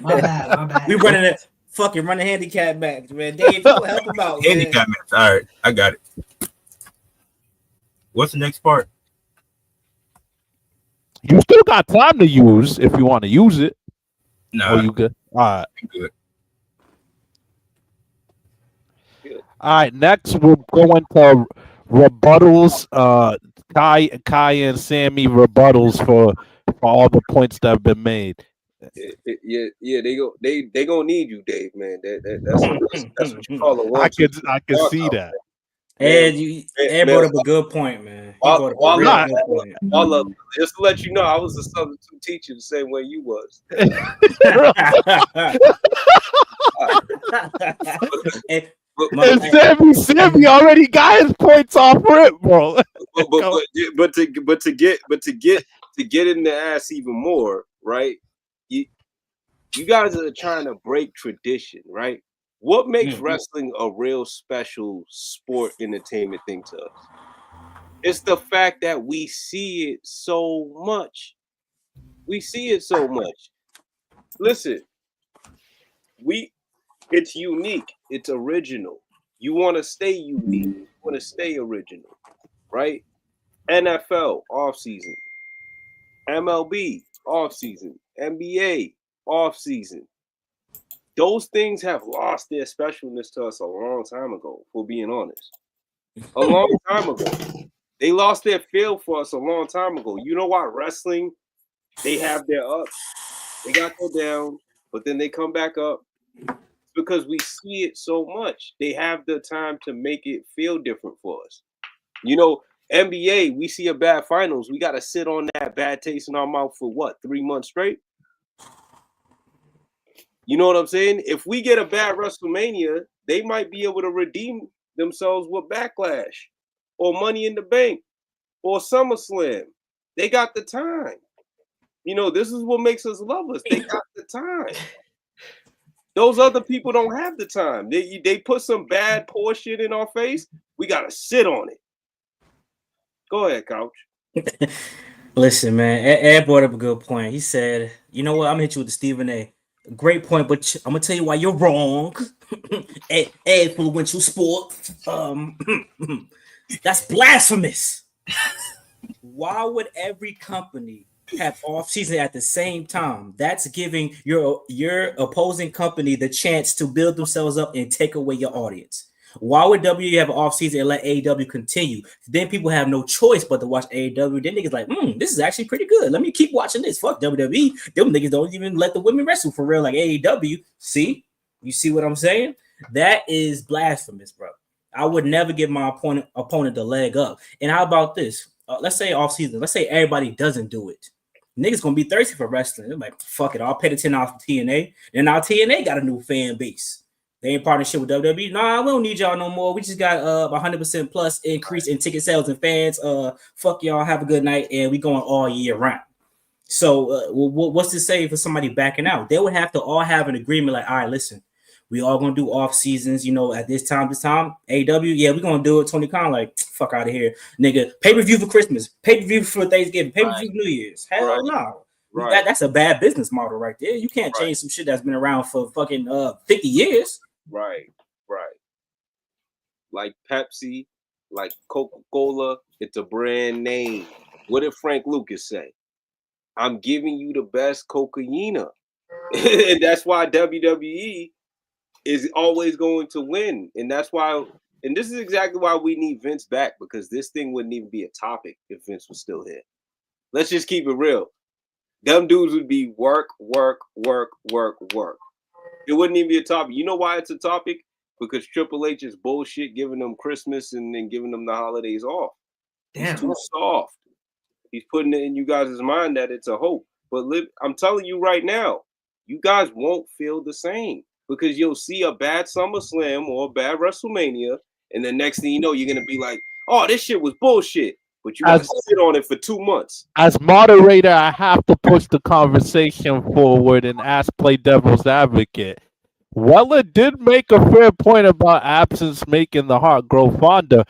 My bad. We running it. Fucking running handicap match, man. Dave, you help him out, man. Handicap match. All right, I got it. What's the next part? You still got time to use if you want to use it. No, you good? All right. Good. All right. Next, we're going to rebuttals. Kai and Sammy rebuttals for all the points that have been made. Yeah. They gonna need you, Dave, man. That's what you call a one. I can see that. Ed brought up a good point, man. Just to let you know, I was a substitute teacher the same way you was. And Sammy already got his points off rip, bro. but to get in the ass even more, right? You guys are trying to break tradition, right? What makes wrestling a real special sport entertainment thing to us? It's the fact that we see it so much. Listen, it's unique. It's original. You want to stay unique. You want to stay original, right? NFL off season, MLB off season, NBA off season. Those things have lost their specialness to us a long time ago, for being honest. A long time ago. They lost their feel for us a long time ago. You know why wrestling, they have their ups. They got go down, but then they come back up. It's because we see it so much. They have the time to make it feel different for us. NBA, we see a bad finals. We got to sit on that bad taste in our mouth for what, 3 months straight? You know what I'm saying? If we get a bad WrestleMania, they might be able to redeem themselves with Backlash or Money in the Bank or SummerSlam They got the time. You know, this is what makes us lovers. They got the time. Those other people don't have the time. They put some bad poor shit in our face. We gotta sit on it. Go ahead, Couch. Listen, man, Ed brought up a good point. He said, "You know what? I'm gonna hit you with the Stephen A. Great point, but I'm gonna tell you why you're wrong." Ed influential sport. That's blasphemous. Why would every company have off season at the same time? That's giving your opposing company the chance to build themselves up and take away your audience. Why would WWE have an off season and let AEW continue? Then people have no choice but to watch AEW. Then niggas like, this is actually pretty good. Let me keep watching this. Fuck WWE. Them niggas don't even let the women wrestle for real like AEW. See? You see what I'm saying? That is blasphemous, bro. I would never give my opponent the leg up. And how about this? Let's say off season. Let's say everybody doesn't do it. Niggas gonna be thirsty for wrestling. They're like, fuck it. I'll pay the $10 for TNA. And now TNA got a new fan base. They ain't partnership with WWE. Nah, we don't need y'all no more. We just got 100% plus increase in ticket sales and fans. Fuck y'all. Have a good night. And we going all year round. So what's to say for somebody backing out? They would have to all have an agreement like, all right, listen, we all gonna do off seasons, you know, at this time. AW, yeah, we gonna do it. Tony Khan, like, fuck out of here, nigga. Pay-per-view for Christmas, pay-per-view for Thanksgiving, pay-per-view for New Year's. Hell no. Right. That's a bad business model right there. You can't change some shit that's been around for fucking 50 years. Right. Like Pepsi, like Coca-Cola, it's a brand name. What did Frank Lucas say? I'm giving you the best cocaina. And that's why WWE is always going to win. And that's why, and this is exactly why we need Vince back, because this thing wouldn't even be a topic if Vince was still here. Let's just keep it real. Them dudes would be work. It wouldn't even be a topic. You know why it's a topic? Because Triple H is bullshit giving them Christmas and then giving them the holidays off. Damn. He's too soft. He's putting it in you guys' mind that it's a hope. But I'm telling you right now, you guys won't feel the same, because you'll see a bad SummerSlam or a bad WrestleMania, and the next thing you know, you're going to be like, oh, this shit was bullshit. But you got to sit on it for 2 months. As moderator, I have to push the conversation forward and play devil's advocate. Weller did make a fair point about absence making the heart grow fonder.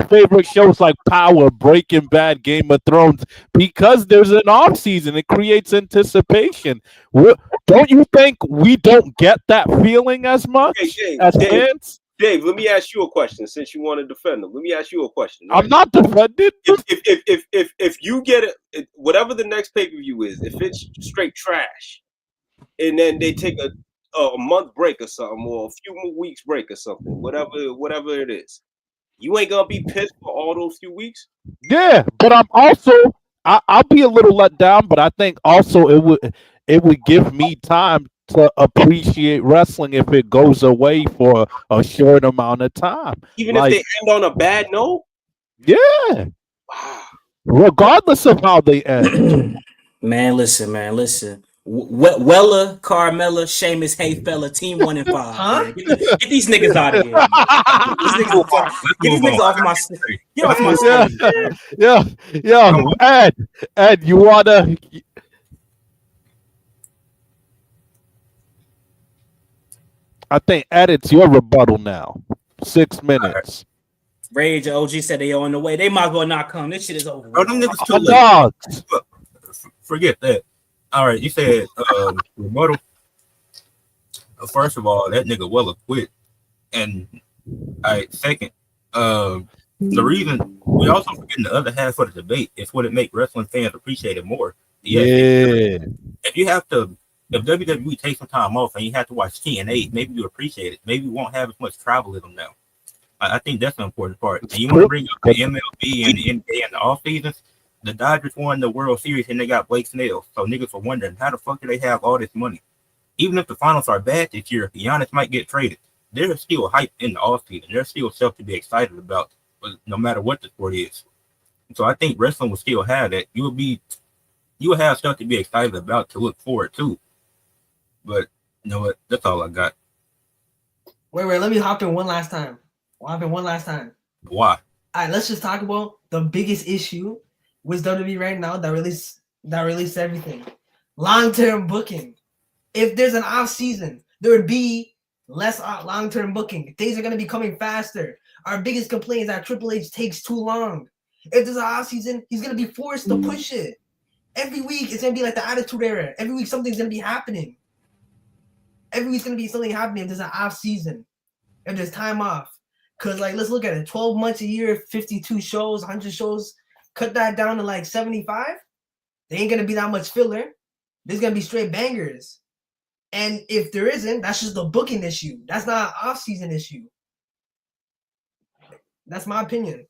Favorite shows like Power, Breaking Bad, Game of Thrones, because there's an off season, it creates anticipation. Don't you think we don't get that feeling as much as fans? Dave, let me ask you a question. Since you want to defend them, let me ask you a question. Right? I'm not defending. If you get it, whatever the next pay-per-view is, if it's straight trash, and then they take a month break or something, or a few more weeks break or something, whatever it is, you ain't gonna be pissed for all those few weeks. Yeah, but I'm also I'll be a little let down, but I think also it would give me time to appreciate wrestling if it goes away for a short amount of time. Even if they end on a bad note? Yeah. Wow. Regardless of how they end. Man, listen. Weller, Carmella, Sheamus, Hey Fella, Team 1 and 5. Huh? Get these niggas out of here. Get these niggas off my stage. Get off my stage. Yeah. Ed, you wanna... I think, Ed, it's your rebuttal now. 6 minutes. Rage OG said they on the way. They might as well not come. This shit is over. Bro, them niggas too late. Forget that. All right, you said rebuttal. First of all, that nigga Weller quit. And second, the reason we also forgetting the other half of the debate is what it make wrestling fans appreciate it more. Yeah. If WWE takes some time off and you have to watch TNA, maybe you appreciate it. Maybe you won't have as much travelism now. I think that's an important part. And you want to bring up the MLB and the NBA and the off seasons. The Dodgers won the World Series and they got Blake Snell. So niggas were wondering, how the fuck do they have all this money? Even if the finals are bad this year, Giannis might get traded. There's still hype in the off season. There's still stuff to be excited about, no matter what the sport is. So I think wrestling will still have that. You will have stuff to be excited about, to look forward to. But you know what? That's all I got. Wait, let me hop in one last time. Why? All right, let's just talk about the biggest issue with WWE right now that released everything. Long-term booking. If there's an off season, there would be less long-term booking. Things are gonna be coming faster. Our biggest complaint is that Triple H takes too long. If there's an off season, he's gonna be forced to push it. Every week it's gonna be like the Attitude Era. Every week something's gonna be happening. Every week's gonna be something happening if there's an off season. If there's time off. Cause like let's look at it. 12 months a year, 52 shows, 100 shows. Cut that down to like 75. There ain't gonna be that much filler. There's gonna be straight bangers. And if there isn't, that's just a booking issue. That's not an off-season issue. That's my opinion.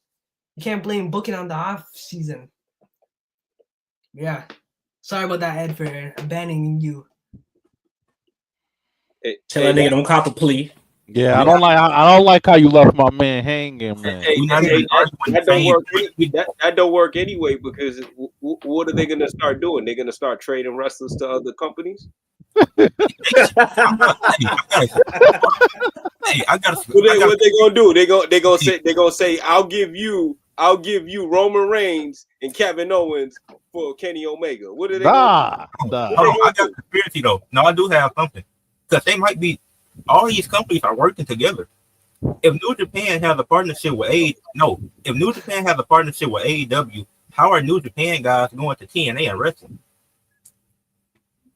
You can't blame booking on the off-season. Yeah. Sorry about that, Ed, for abandoning you. Tell that nigga don't cop a plea. Yeah, I don't like how you left my man hanging, man. That don't work anyway because what are they gonna start doing? They're gonna start trading wrestlers to other companies. Hey, I got. What they gonna do? They gonna say I'll give you Roman Reigns and Kevin Owens for Kenny Omega. What are they? Nah. I got conspiracy though. No, I do have something because they might be. All these companies are working together. If New Japan has a partnership with if New Japan has a partnership with AEW, how are New Japan guys going to TNA and wrestling?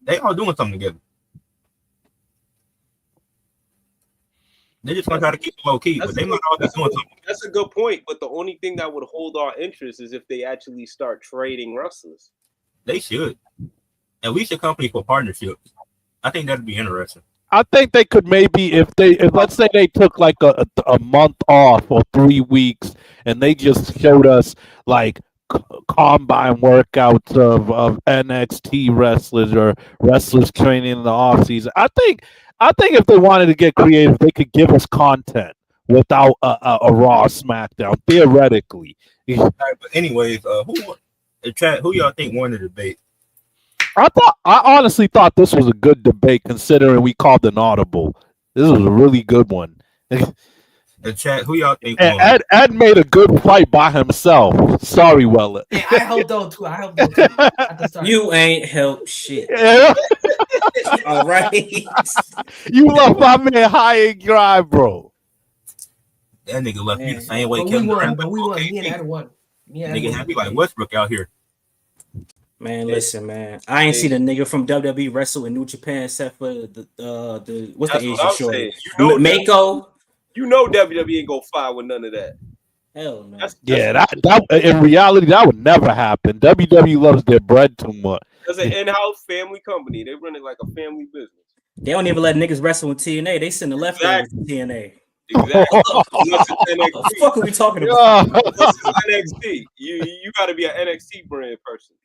They all doing something together. They're just gonna try to keep it low key, but they might all be doing something. That's a good point. But the only thing that would hold our interest is if they actually start trading wrestlers. They should. At least a company for partnerships. I think that'd be interesting. I think they could maybe if let's say they took like a month off or 3 weeks and they just showed us like combine workouts of NXT wrestlers or wrestlers training in the off season. I think if they wanted to get creative, they could give us content without a Raw SmackDown theoretically. All right, but anyways, who y'all think won the debate? I honestly thought this was a good debate considering we called an audible. This was a really good one. The chat, who y'all think won? Ed made a good fight by himself. Sorry, Weller. Hey, I helped out too. At the start. You ain't helped shit. Yeah. All right. You left my man high and dry, bro. That nigga left me the same way. But we won. Me and Ed won. Nigga had me like Westbrook out here. Man, listen, man. I ain't seen a nigga from WWE wrestle in New Japan except for the what's the Asian shorty? Mako. You know WWE ain't gonna fire with none of that. Hell no. That in reality that would never happen. WWE loves their bread too much. It's an in-house family company. They run it like a family business. They don't even let niggas wrestle in TNA. They send the leftovers to TNA. Exactly. What the fuck are we talking about? This is NXT. You got to be an NXT brand person.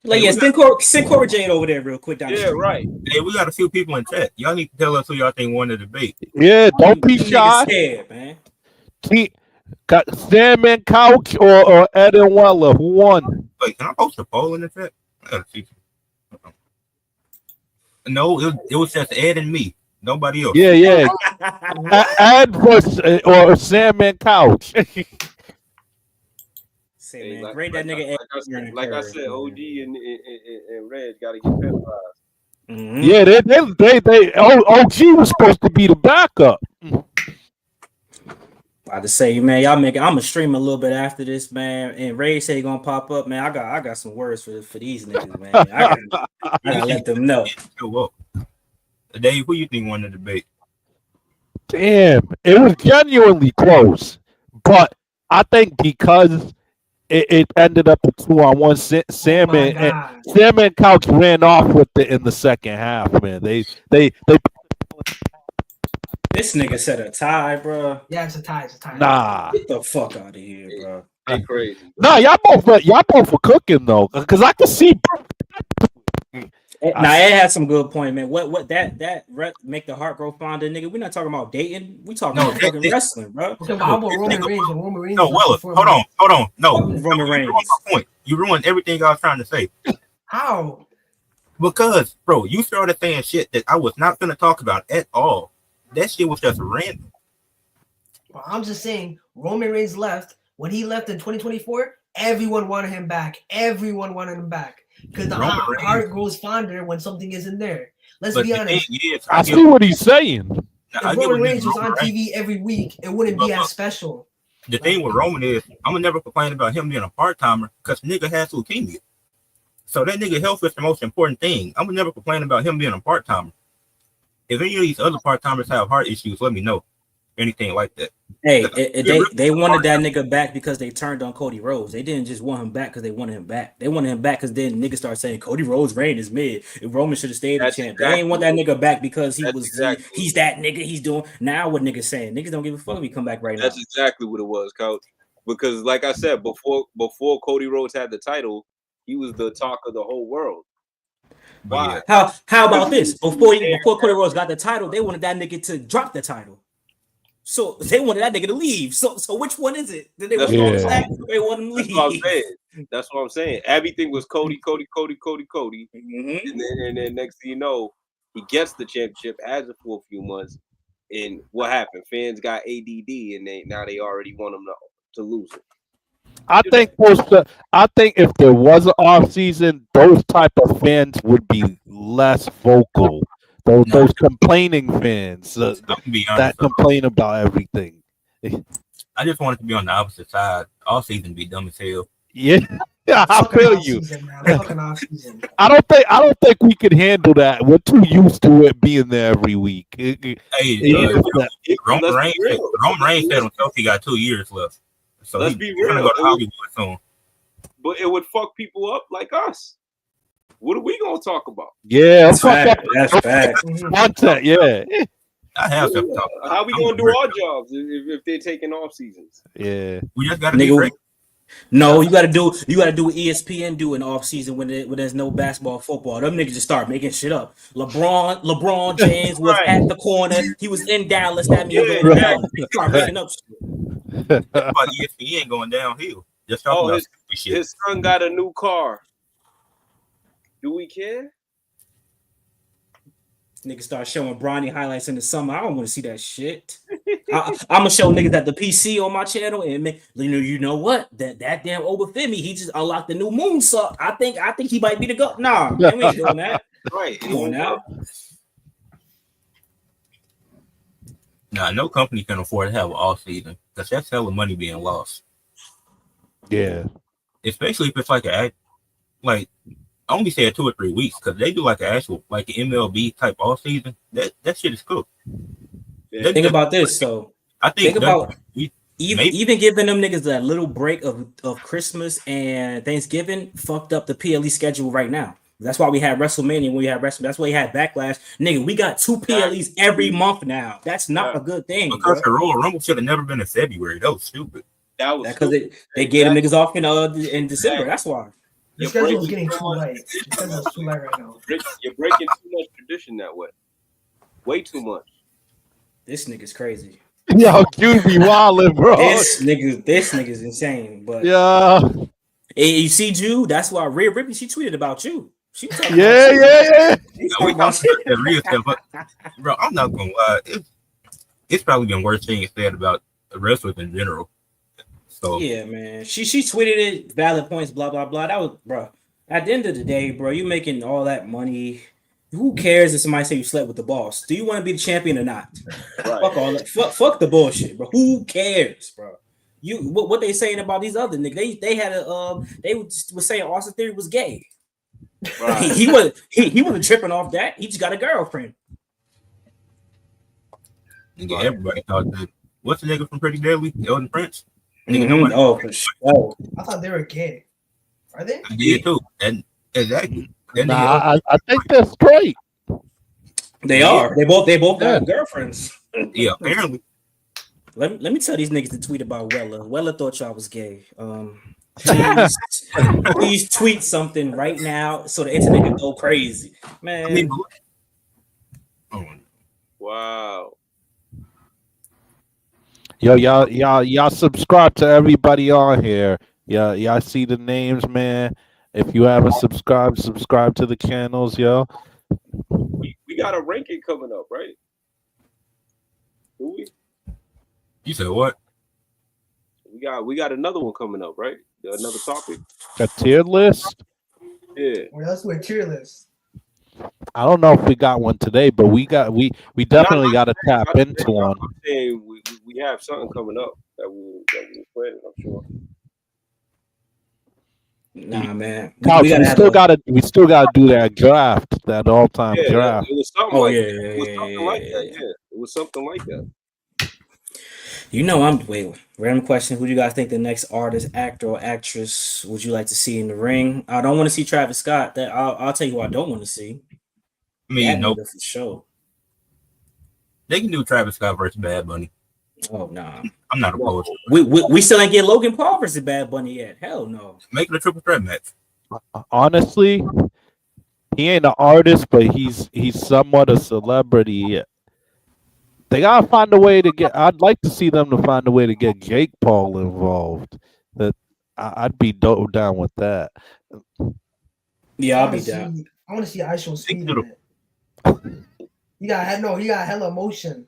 Like, yeah, send Cora Jade over there real quick. Down the street. Right. Hey, we got a few people in chat. Y'all need to tell us who y'all think won the debate. Yeah, don't be shy. Scared, man. Got Sandman Couch or Ed and Weller. Who won? Wait, can I post a poll in the chat? I gotta see. No, it was just Ed and me. Nobody else. Yeah. Ed or Sandman Couch. Say, man, great that nigga. Like I said, OG and Reg got to get penalized. Mm-hmm. Yeah, they OG was supposed to be the backup. About to say, man, y'all make it. I'm gonna stream a little bit after this, man. And Ray said he gonna pop up, man. I got some words for these niggas, man. I gotta let them know. Dave, who you think won the debate? Damn, it was genuinely close, but I think because it ended up a 2-on-1. Sam and Couch ran off with it in the second half, man. They This nigga said a tie, bro. Yeah, it's a tie. Nah. Get the fuck out of here, bro. They crazy. Nah, y'all both were cooking though, because I could see. Now it had some good point, man. What that make the heart grow fonder, nigga? We're not talking about dating. We talking about fucking wrestling, bro. Okay, but how about Roman Reigns? No, Weller, hold on. No, Roman Reigns. You ruined my point. You ruined everything I was trying to say. How? Because, bro, you started saying shit that I was not going to talk about at all. That shit was just random. Well, I'm just saying, Roman Reigns left. When he left in 2024, Everyone wanted him back. Everyone wanted him back because the Roman Reigns. heart grows fonder when something isn't there. Let's But be the thing honest. is, I see what he's saying. If I get Roman what Reigns was on Roman Reigns. TV every week, it wouldn't But be as look, special. the thing with Roman is, I'm gonna never complain about him being a part timer because nigga has leukemia. So that nigga health is the most important thing. I'm gonna never complain about him being a part timer. If any of these other part timers have heart issues, let me know. Anything like that. Hey, they wanted that nigga back because they turned on Cody Rhodes. They didn't just want him back because they wanted him back. They wanted him back because then niggas started saying Cody Rhodes' reign is mid. If Roman should have stayed the champ. They ain't want that nigga back because he's that nigga. He's doing now what niggas saying. Niggas don't give a fuck if he come back right now. That's exactly what it was, coach. Because like I said, before Cody Rhodes had the title, he was the talk of the whole world. Why? How about this? Before Cody Rhodes got the title, they wanted that nigga to drop the title. So they wanted that nigga to leave. So which one is it? Did they want him to they want him to leave? That's what I'm saying. Everything was Cody. And then next thing you know, he gets the championship, has it for a few months. And what happened? Fans got ADD and they already want him to lose it. I think if there was an off season, those type of fans would be less vocal. Those complaining fans that complain about everything. I just wanted to be on the opposite side. All season be dumb as hell. Yeah, I feel you. I don't think we can handle that. We're too used to it being there every week. Roman Reigns said himself he got 2 years left. So let's be real. Gonna go to Hollywood soon. But it would fuck people up like us. What are we gonna talk about? Yeah, that's bad. Content, yeah. I have stuff to talk about. How we gonna do our jobs if they're taking off seasons? Yeah, we just gotta be great. No, you gotta do what ESPN do in off season when there's no basketball, football. Them niggas just start making shit up. LeBron James was at the corner. He was in Dallas. That means start making up shit. That's why ESPN going downhill. Just talking about shit. His son got a new car. Do we care? Niggas start showing Bronny highlights in the summer. I don't want to see that shit. I'm gonna show niggas that the PC on my channel and you know what? That damn Obafemi, he just unlocked the new moonsault. I think he might be the go. Nah, we ain't doing that. Right. Come on now. Nah, no company can afford to have an off season because that's hella money being lost. Yeah. Especially if it's like I only said 2 or 3 weeks because they do like an actual an MLB type off season. That shit is cool. Yeah. Think about this, though. I think even giving them niggas that little break of Christmas and Thanksgiving fucked up the PLE schedule right now. That's why we had WrestleMania when we had WrestleMania. That's why we had Backlash. Nigga, we got 2 PLEs every month now. That's not a good thing. Because the Royal Rumble should have never been in February. That was stupid. Because they gave them niggas off in December. That's why. The schedule is getting too light. The schedule is too light right now. You're breaking too much tradition that way. Way too much. This nigga's crazy. Yo, you be wildin', bro. This nigga's insane. But yeah. Hey, you see, Jew? That's why Rhea Ripley, she tweeted about you. She was talking yeah. We talking about that real stuff, but bro, I'm not gonna lie. It's probably been worse things said about wrestlers in general. So yeah, man. She tweeted it, valid points, blah blah blah. That was, bro. At the end of the day, bro, you making all that money. Who cares if somebody say you slept with the boss? Do you want to be the champion or not? Right. Fuck all that. Fuck the bullshit, bro. Who cares, bro? You what they saying about these other niggas? They had they was saying Austin Theory was gay. Right. he wasn't tripping off that. He just got a girlfriend. Nigga, everybody thought that. What's the nigga from Pretty Deadly? Elton Prince. Mm-hmm. Oh, for sure. I thought they were gay. Are they? I did too. And exactly. Nah, I think they're straight. They are. They both got girlfriends. Yeah, apparently. Let me tell these niggas to tweet about Wella. Wella thought y'all was gay. Please tweet something right now so the internet can go crazy, man. Wow. Yo, y'all subscribe to everybody on here. Yeah, y'all see the names, man. If you haven't subscribe to the channels, yo. We got a ranking coming up, right? Do we? You said what? We got another one coming up, right? Another topic. A tier list. Yeah. Well, let's do a tier list. I don't know if we got one today, but we definitely got to tap into one. I'm saying we have something coming up that we'll plan. I'm sure. Nah, man. Couch, we still gotta do that draft, that all-time draft. It was something like that. It was something like that. yeah. Yeah, it was something like that. You know, random question. Who do you guys think the next artist, actor, or actress would you like to see in the ring? I don't want to see Travis Scott. That I'll tell you who I don't want to see. I mean, no, for sure. They can do Travis Scott versus Bad Bunny. Oh nah, I'm not opposed. We still ain't get Logan Paul versus Bad Bunny yet. Hell no. Make it a triple threat match. Honestly, he ain't an artist, but he's somewhat a celebrity. They gotta find a way to get. I'd like to see them to find a way to get Jake Paul involved. That I'd be down with that. Yeah, I'll be down. I want to see Ice Speed in it. He got hella emotion.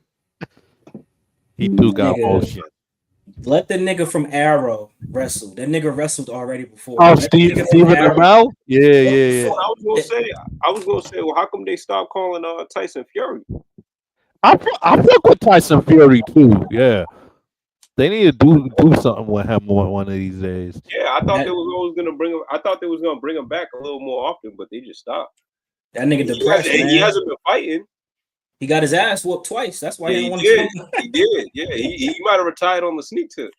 He got motion. Let the nigga from Arrow wrestle. That nigga wrestled already before. Oh, Steven Amell? Yeah. I was gonna say, well, how come they stopped calling Tyson Fury? I fuck with Tyson Fury too. Yeah, they need to do something with him one of these days. Yeah, I thought they was always gonna bring him. I thought they was gonna bring him back a little more often, but they just stopped. That nigga depressed. He hasn't been fighting. He got his ass whooped twice. That's why he did. He did. Yeah, he might have retired on the sneak tip.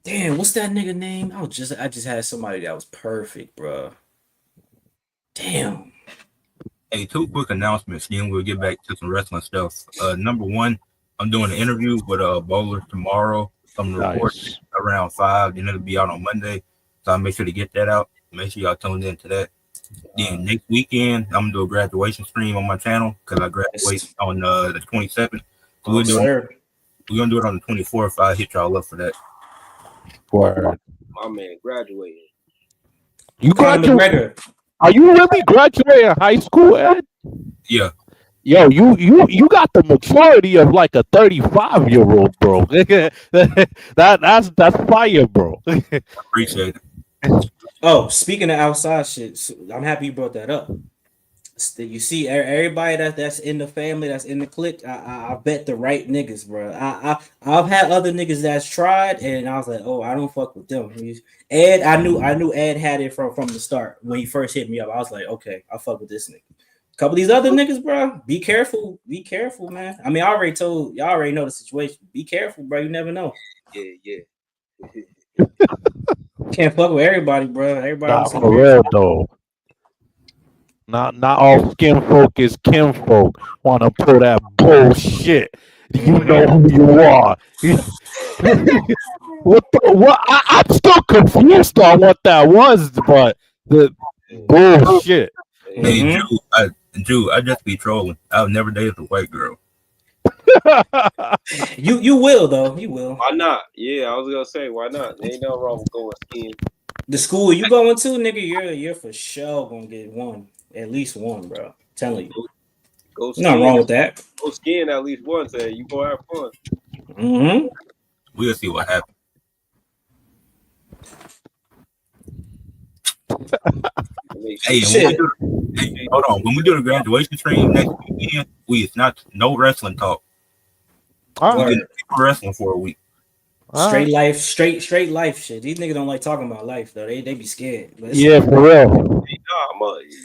Damn, what's that nigga name? I just had somebody that was perfect, bro. Damn. Hey, 2 quick announcements. Then we'll get back to some wrestling stuff. Number 1, I'm doing an interview with Bowler tomorrow. I'm recording around 5. Then it'll be out on Monday. So I'll make sure to get that out. Make sure y'all tune in to that. Then next weekend, I'm gonna do a graduation stream on my channel because I graduate on the 27th. So we're gonna do it on the 24th. I'll hit y'all up for that. Word. My man graduated. You graduated? Are you really graduating high school, Ed? Yeah. Yo, you got the maturity of like a 35-year-old, bro. that's fire, bro. Appreciate it. Oh, speaking of outside shit, I'm happy you brought that up. You see, everybody that's in the family, that's in the clique, I bet the right niggas, bro. I've had other niggas that's tried, and I was like, oh, I don't fuck with them. Ed, I knew Ed had it from the start when he first hit me up. I was like, okay, I'll fuck with this nigga. A couple of these other niggas, bro, be careful, man. I mean, I already told y'all already know the situation. Be careful, bro. You never know. Yeah. Can't fuck with everybody, bro. Everybody for real though. Not all skin folk is kinfolk. Want to pull that bullshit? You know who you are. What? I'm still confused on what that was, but the bullshit. Hey, Drew, I just be trolling. I've never dated a white girl. You will though. You will. Why not? Yeah, I was gonna say why not. There ain't nothing wrong with going skiing. The school you going to, nigga, you're for sure gonna get at least one, bro. I'm telling you. Go skiing. Nothing wrong with that. Go skiing at least once, and you gonna have fun. Mm-hmm. We'll see what happens. Hey, hold on. When we do the graduation stream next weekend, it's not no wrestling talk. We're wrestling for a week. Straight life shit. These niggas don't like talking about life though. They be scared. Yeah, for real.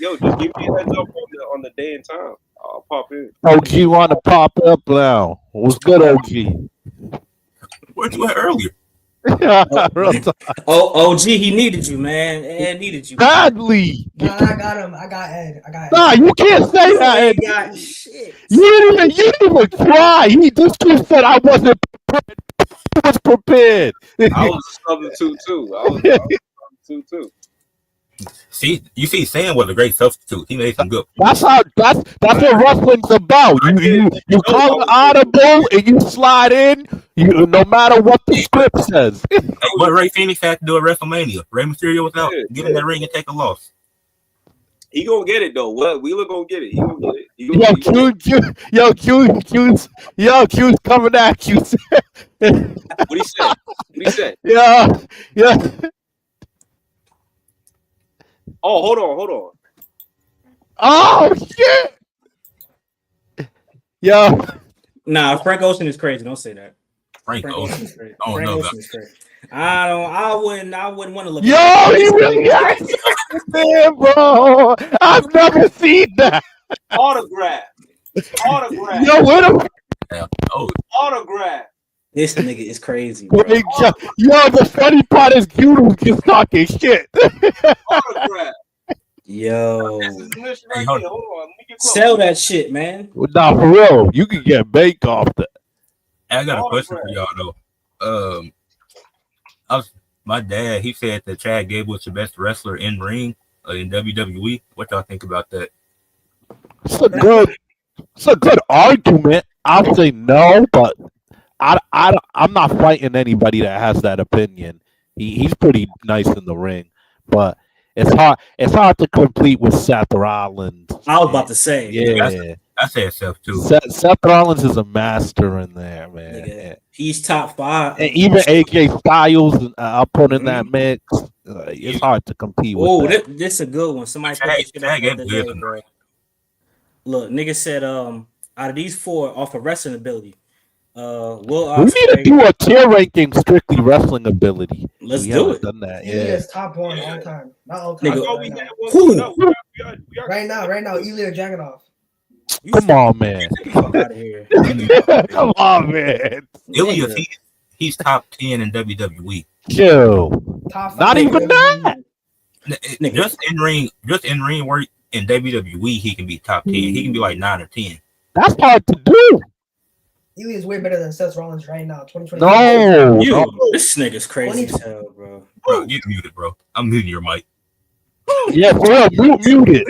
Yo, just give me a heads up on the day and time. I'll pop in. OG want to pop up now. What's good, OG? Where'd you at earlier? OG, he needed you, man. Ed needed you. Badly. Nah, I got him. I got Ed. Nah, you can't say that. Ed. Got shit. You didn't even try. He just said I wasn't prepared. He was prepared. I was a substitute too. See, you see, Sam was a great substitute. He made some good. That's what wrestling's about. You call an audible and you slide in. No matter what the script says. Hey, what Ray Phoenix had to do at WrestleMania? Rey Mysterio was out. Get in that ring and take a loss. He gonna get it though. What Wheeler gonna get it? He gonna get it. Q's coming at you. What he said? What he said? Yeah. Oh, hold on. Oh shit. Yo. Nah, Frank Ocean is crazy. Don't say that. Frank Ocean. is crazy. I don't Frank know Ocean is crazy. I wouldn't want to look. Yo, he really got man, bro. I've never seen that. Autograph. Yo, what a Autograph. This nigga is crazy, bro. great job. Yo, the funny part is you was just talking shit. Autograph. Yo, This is mission right here. Hold on. Let me get close. sell that shit, man. Nah, for real. You can get bank off that. I got a question for y'all though. My dad, he said that Chad Gable was the best wrestler in ring in WWE. What y'all think about that? It's a good argument. I'll say no, but I'm not fighting anybody that has that opinion. He's pretty nice in the ring, but it's hard to compete with Seth Rollins. I was about to say, yeah. I say Seth too. Seth Rollins is a master in there, man. nigga, he's top 5. And even AJ Styles, I'll put in that mix. It's hard to compete with. Oh, that. this is a good one. Somebody put this shit up the other day, bro. Look, nigga said, out of these 4, off of wrestling ability, we need to do a tier ranking strictly wrestling ability. Let's do it. Done that, Elias top 1 all time. Not all time. Nigga, Right now, Ilya Dragunov. Come on, man. Fuck out of here. Come on, man. Ilya, he's top 10 in WWE. Chill. Top 5. Not even that. Just in ring work in WWE, he can be top 10. He can be like 9 or 10. That's hard to do. Ilya is way better than Seth Rollins right now. 2020. No. This nigga's crazy as hell, bro. Bro, get muted, bro. I'm muting your mic. Yeah, for real, mute it.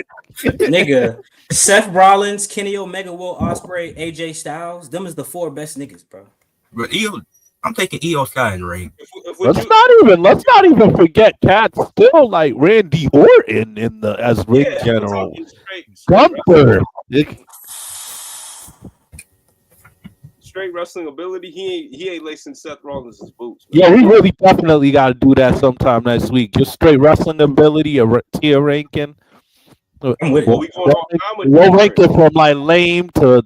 Nigga, Seth Rollins, Kenny Omega, Will Ospreay, AJ Styles. Them is the 4 best niggas, bro. But I'm taking Io Sky in the ring. Let's not even forget cats still like Randy Orton in the as ring general. Gunther. Straight wrestling ability, he ain't lacing Seth Rollins' boots. Yeah, we really definitely got to do that sometime next week. Just straight wrestling ability, a tier ranking. We'll rank it from like lame to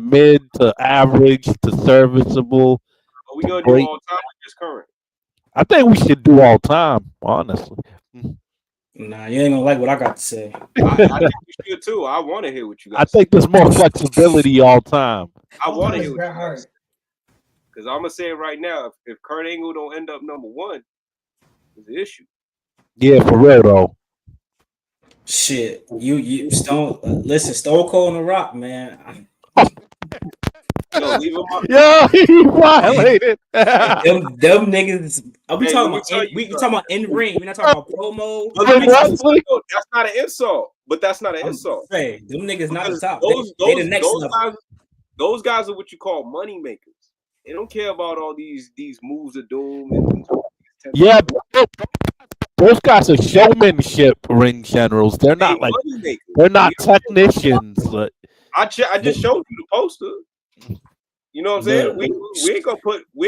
mid to average to serviceable. Are we gonna do all time or just current? I think we should do all time, honestly. Nah, you ain't gonna like what I got to say. I think we should too. I want to hear what you got. I think there's more flexibility all time. I want to hear what you got. Because I'm gonna say it right now. If Kurt Angle don't end up number 1, it's an issue. Yeah, for real though. Shit, you listen, Stone Cold and The Rock, man. Yo, leave him up. Yeah, he violated. them niggas. We talking about in ring. We're not talking about promo. That's not an insult. But that's not an insult. Hey, them niggas not the top. They the next level. Those guys are what you call money makers. They don't care about all these moves of doom. And yeah, those guys are showmanship ring generals. They're not like they're not technicians. But I just showed you the poster. You know what I'm saying? We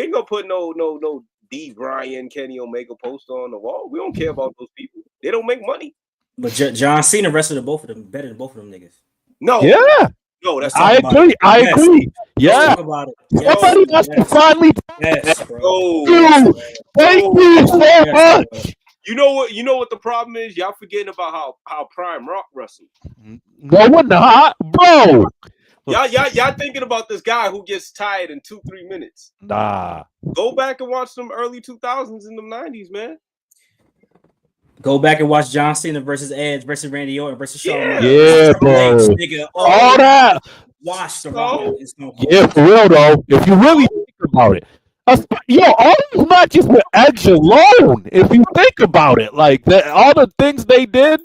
ain't gonna put no D Bryan, Kenny Omega poster on the wall. We don't care about those people. They don't make money. But John Cena wrestled both of them better than both of them niggas. No. Yeah. No, that's I agree. I agree. Yeah. About it. Somebody has to finally. Yes, bro. Oh, thank you so much. You know what the problem is? Y'all forgetting about how Prime Rock wrestled. No, we're not, bro. Y'all thinking about this guy who gets tired in 2-3 minutes. Nah. Go back and watch them early 2000s and them 90s, man. Go back and watch John Cena versus Edge versus Randy Orton versus Shawn. Yeah, bro. Nigga, all that. Watch the Rock. Yeah, for real though. If you really think about it, all these matches with Edge alone. If you think about it, like that, all the things they did.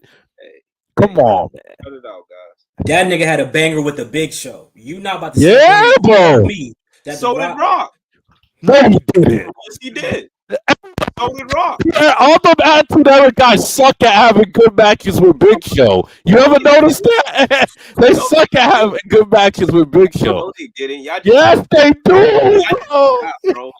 Come on, man. Cut it out, guys. That nigga had a banger with the Big Show. You not about to say bro. Me. So did Rock. No, he didn't. Yes, he did. So did Rock. Yeah, all them Attitude Era guys suck at having good matches with Big Show. You ever notice that? They suck at having good matches with Big Show. No, they didn't. Y'all just Yes, they do, bro. forgot, bro.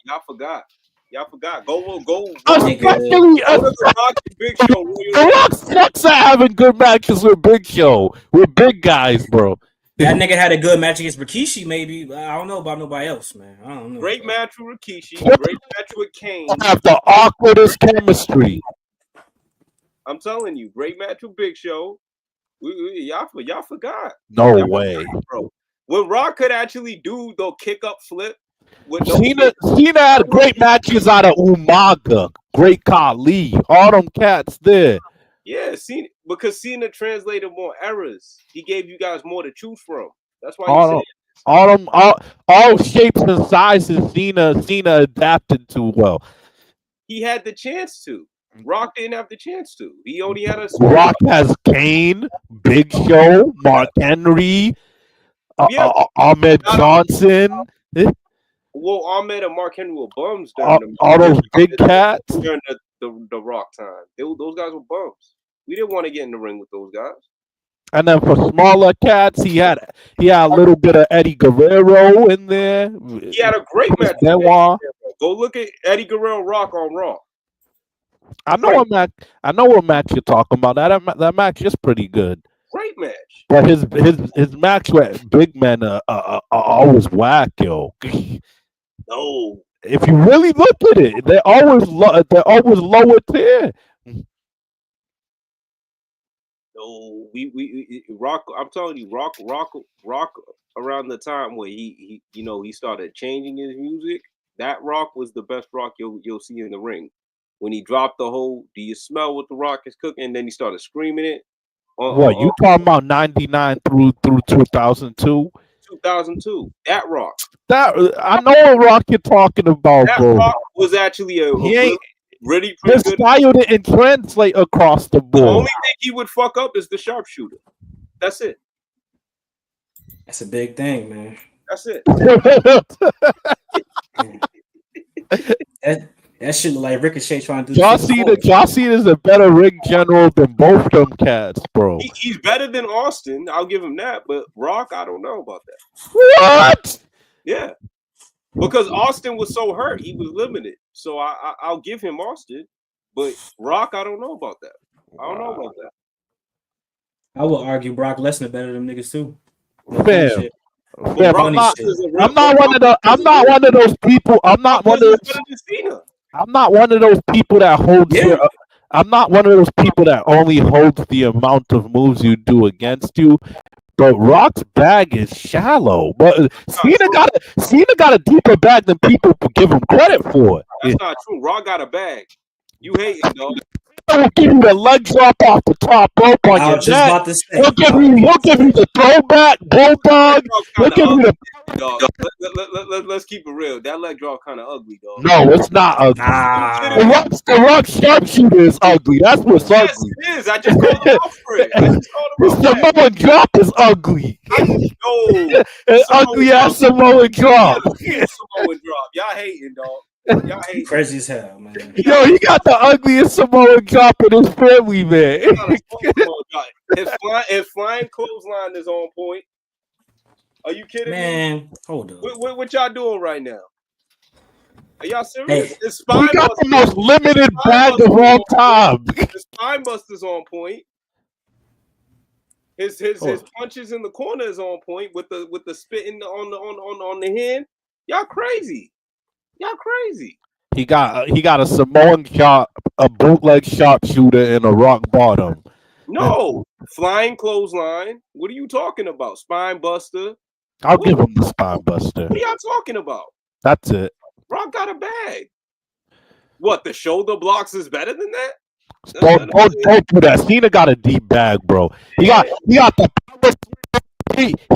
Y'all forgot. Go. Especially, Go to the Rock and Big Show. The Rock sucks at having good matches with Big Show, with big guys, bro. That nigga had a good match against Rikishi, maybe. But I don't know about nobody else, man. I don't know. Great match with Rikishi. Great match with Kane. Have the awkwardest chemistry. I'm telling you, great match with Big Show. Y'all forgot. No way. Bro. When Rock could actually do the kick up flip with Cena had great matches out of Umaga, Great Khali, all them cats there. Yeah, Cena, because Cena translated more errors. He gave you guys more to choose from. That's why all shapes and sizes Cena adapted to well. He had the chance to. Rock didn't have the chance to. He only had a Rock has Kane, Big Show, Mark Henry, Ahmed Johnson. Well, Ahmed and Mark Henry were bums during all those big cats during the Rock time. Those guys were bums. We didn't want to get in the ring with those guys. And then for smaller cats, he had a little bit of Eddie Guerrero in there. He had a great match. Go look at Eddie Guerrero Rock on Raw. I know what match you're talking about. That match is pretty good. Great match. But his match with big men are always whack, yo. No. If you really look at it, they're always lower tier. No, we Rock. I'm telling you, Rock around the time where he started changing his music. That Rock was the best Rock you'll see in the ring. When he dropped the whole "Do you smell what the Rock is cooking?" and then he started screaming it. What you talking about? 99 through 2002. 2002. That Rock. That I know what Rock you're talking about, that bro. Rock was actually a really pretty his good. style didn't translate across the board. The only thing he would fuck up is the sharpshooter. That's it. That's a big thing, man. That's it. That shit look like Ricochet trying to do. John Cena is a better ring general than both them cats, bro. He's better than Austin. I'll give him that. But Rock, I don't know about that. What? Yeah, because Austin was so hurt, he was limited. So I'll give him Austin. But Rock, I don't know about that. I don't know about that. I would argue Brock Lesnar better than niggas too. Fair. I'm not one of those people. I'm not one of those people that holds I'm not one of those people that only holds the amount of moves you do against you. But Rock's bag is shallow. But Cena got a deeper bag than people give him credit for. That's not true. Rock got a bag. You hate it, dog. We'll give you the leg drop off the top rope on your neck. We'll give you the throwback, bulldog. We'll give you the dog. Let's keep it real. That leg drop kind of ugly, dog. No, it's not ugly. The Rock sharpshooter is ugly. That's what's ugly. It is. I just called him out for it. The Samoan drop is ugly. No. Ugly ass Samoan drop. Samoan drop. Y'all hating, dog. Y'all hate crazy as hell, man. Yo, he got the ugliest Samoan drop in his family, man. His flying clothesline is on point. Are you kidding me? Man, hold up. What y'all doing right now? Are y'all serious? Hey, we got the most limited bag of all time. His spine buster's on point. His punches in the corner is on point with the spitting on the hand. Y'all crazy. Y'all crazy. He got a Samoan chop, a bootleg sharpshooter, and a rock bottom. No, flying clothesline. What are you talking about? Spine buster. I'll give him the spine buster. What are y'all talking about? That's it. Rock got a bag. What, the shoulder blocks is better than that? Don't do that. Cena got a deep bag, bro. He got the power.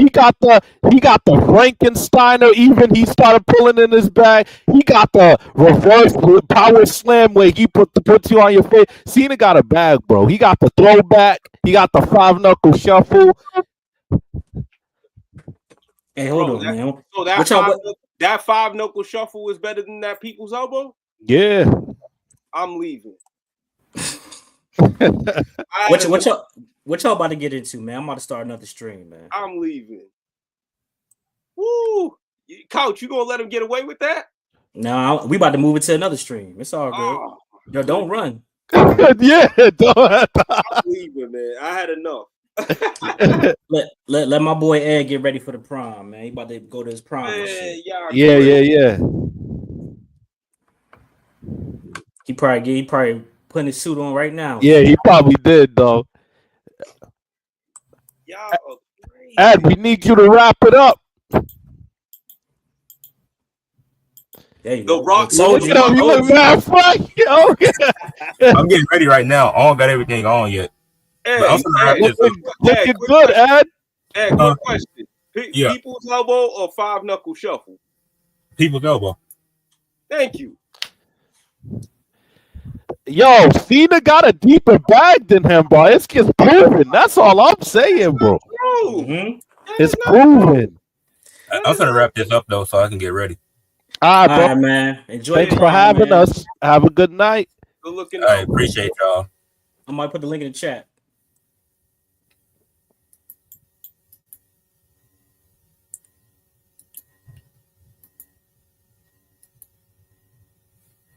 He got the Frankensteiner. Even he started pulling in his bag. He got the reverse power slam where he puts you on your face. Cena got a bag, bro. He got the throwback. He got the 5-knuckle shuffle. Hey, hold on, man. So that 5-knuckle shuffle is better than that people's elbow? Yeah. I'm leaving. What y'all about to get into, man? I'm about to start another stream, man. I'm leaving. Woo! Coach, you gonna let him get away with that? No, we about to move it to another stream. It's all good. Oh, Yo, don't run. Yeah. I'm leaving, man. I had enough. Let my boy Ed get ready for the prom, man. He about to go to his prom. and Man, shit. Yeah. He probably putting his suit on right now. Yeah, he probably did though. Y'all are crazy. Ed, we need you to wrap it up. There you The go. Rock Told You know, you look mad funny. Yo. I'm getting ready right now. I don't got everything on yet. But I'm gonna wrap this up. Looking good, Ed. Ed, quick question. Yeah. People's elbow or 5-knuckle shuffle? People's elbow. Thank you. Yo, Cena got a deeper bag than him, bro. It's just proven. That's all I'm saying, bro. Mm-hmm. It's proven. I'm gonna wrap this up though, so I can get ready. All right, bro. All right, man. Enjoy. Thanks your for prom, having man. us. Have a good night. Good looking I out. appreciate y'all. I might put the link in the chat.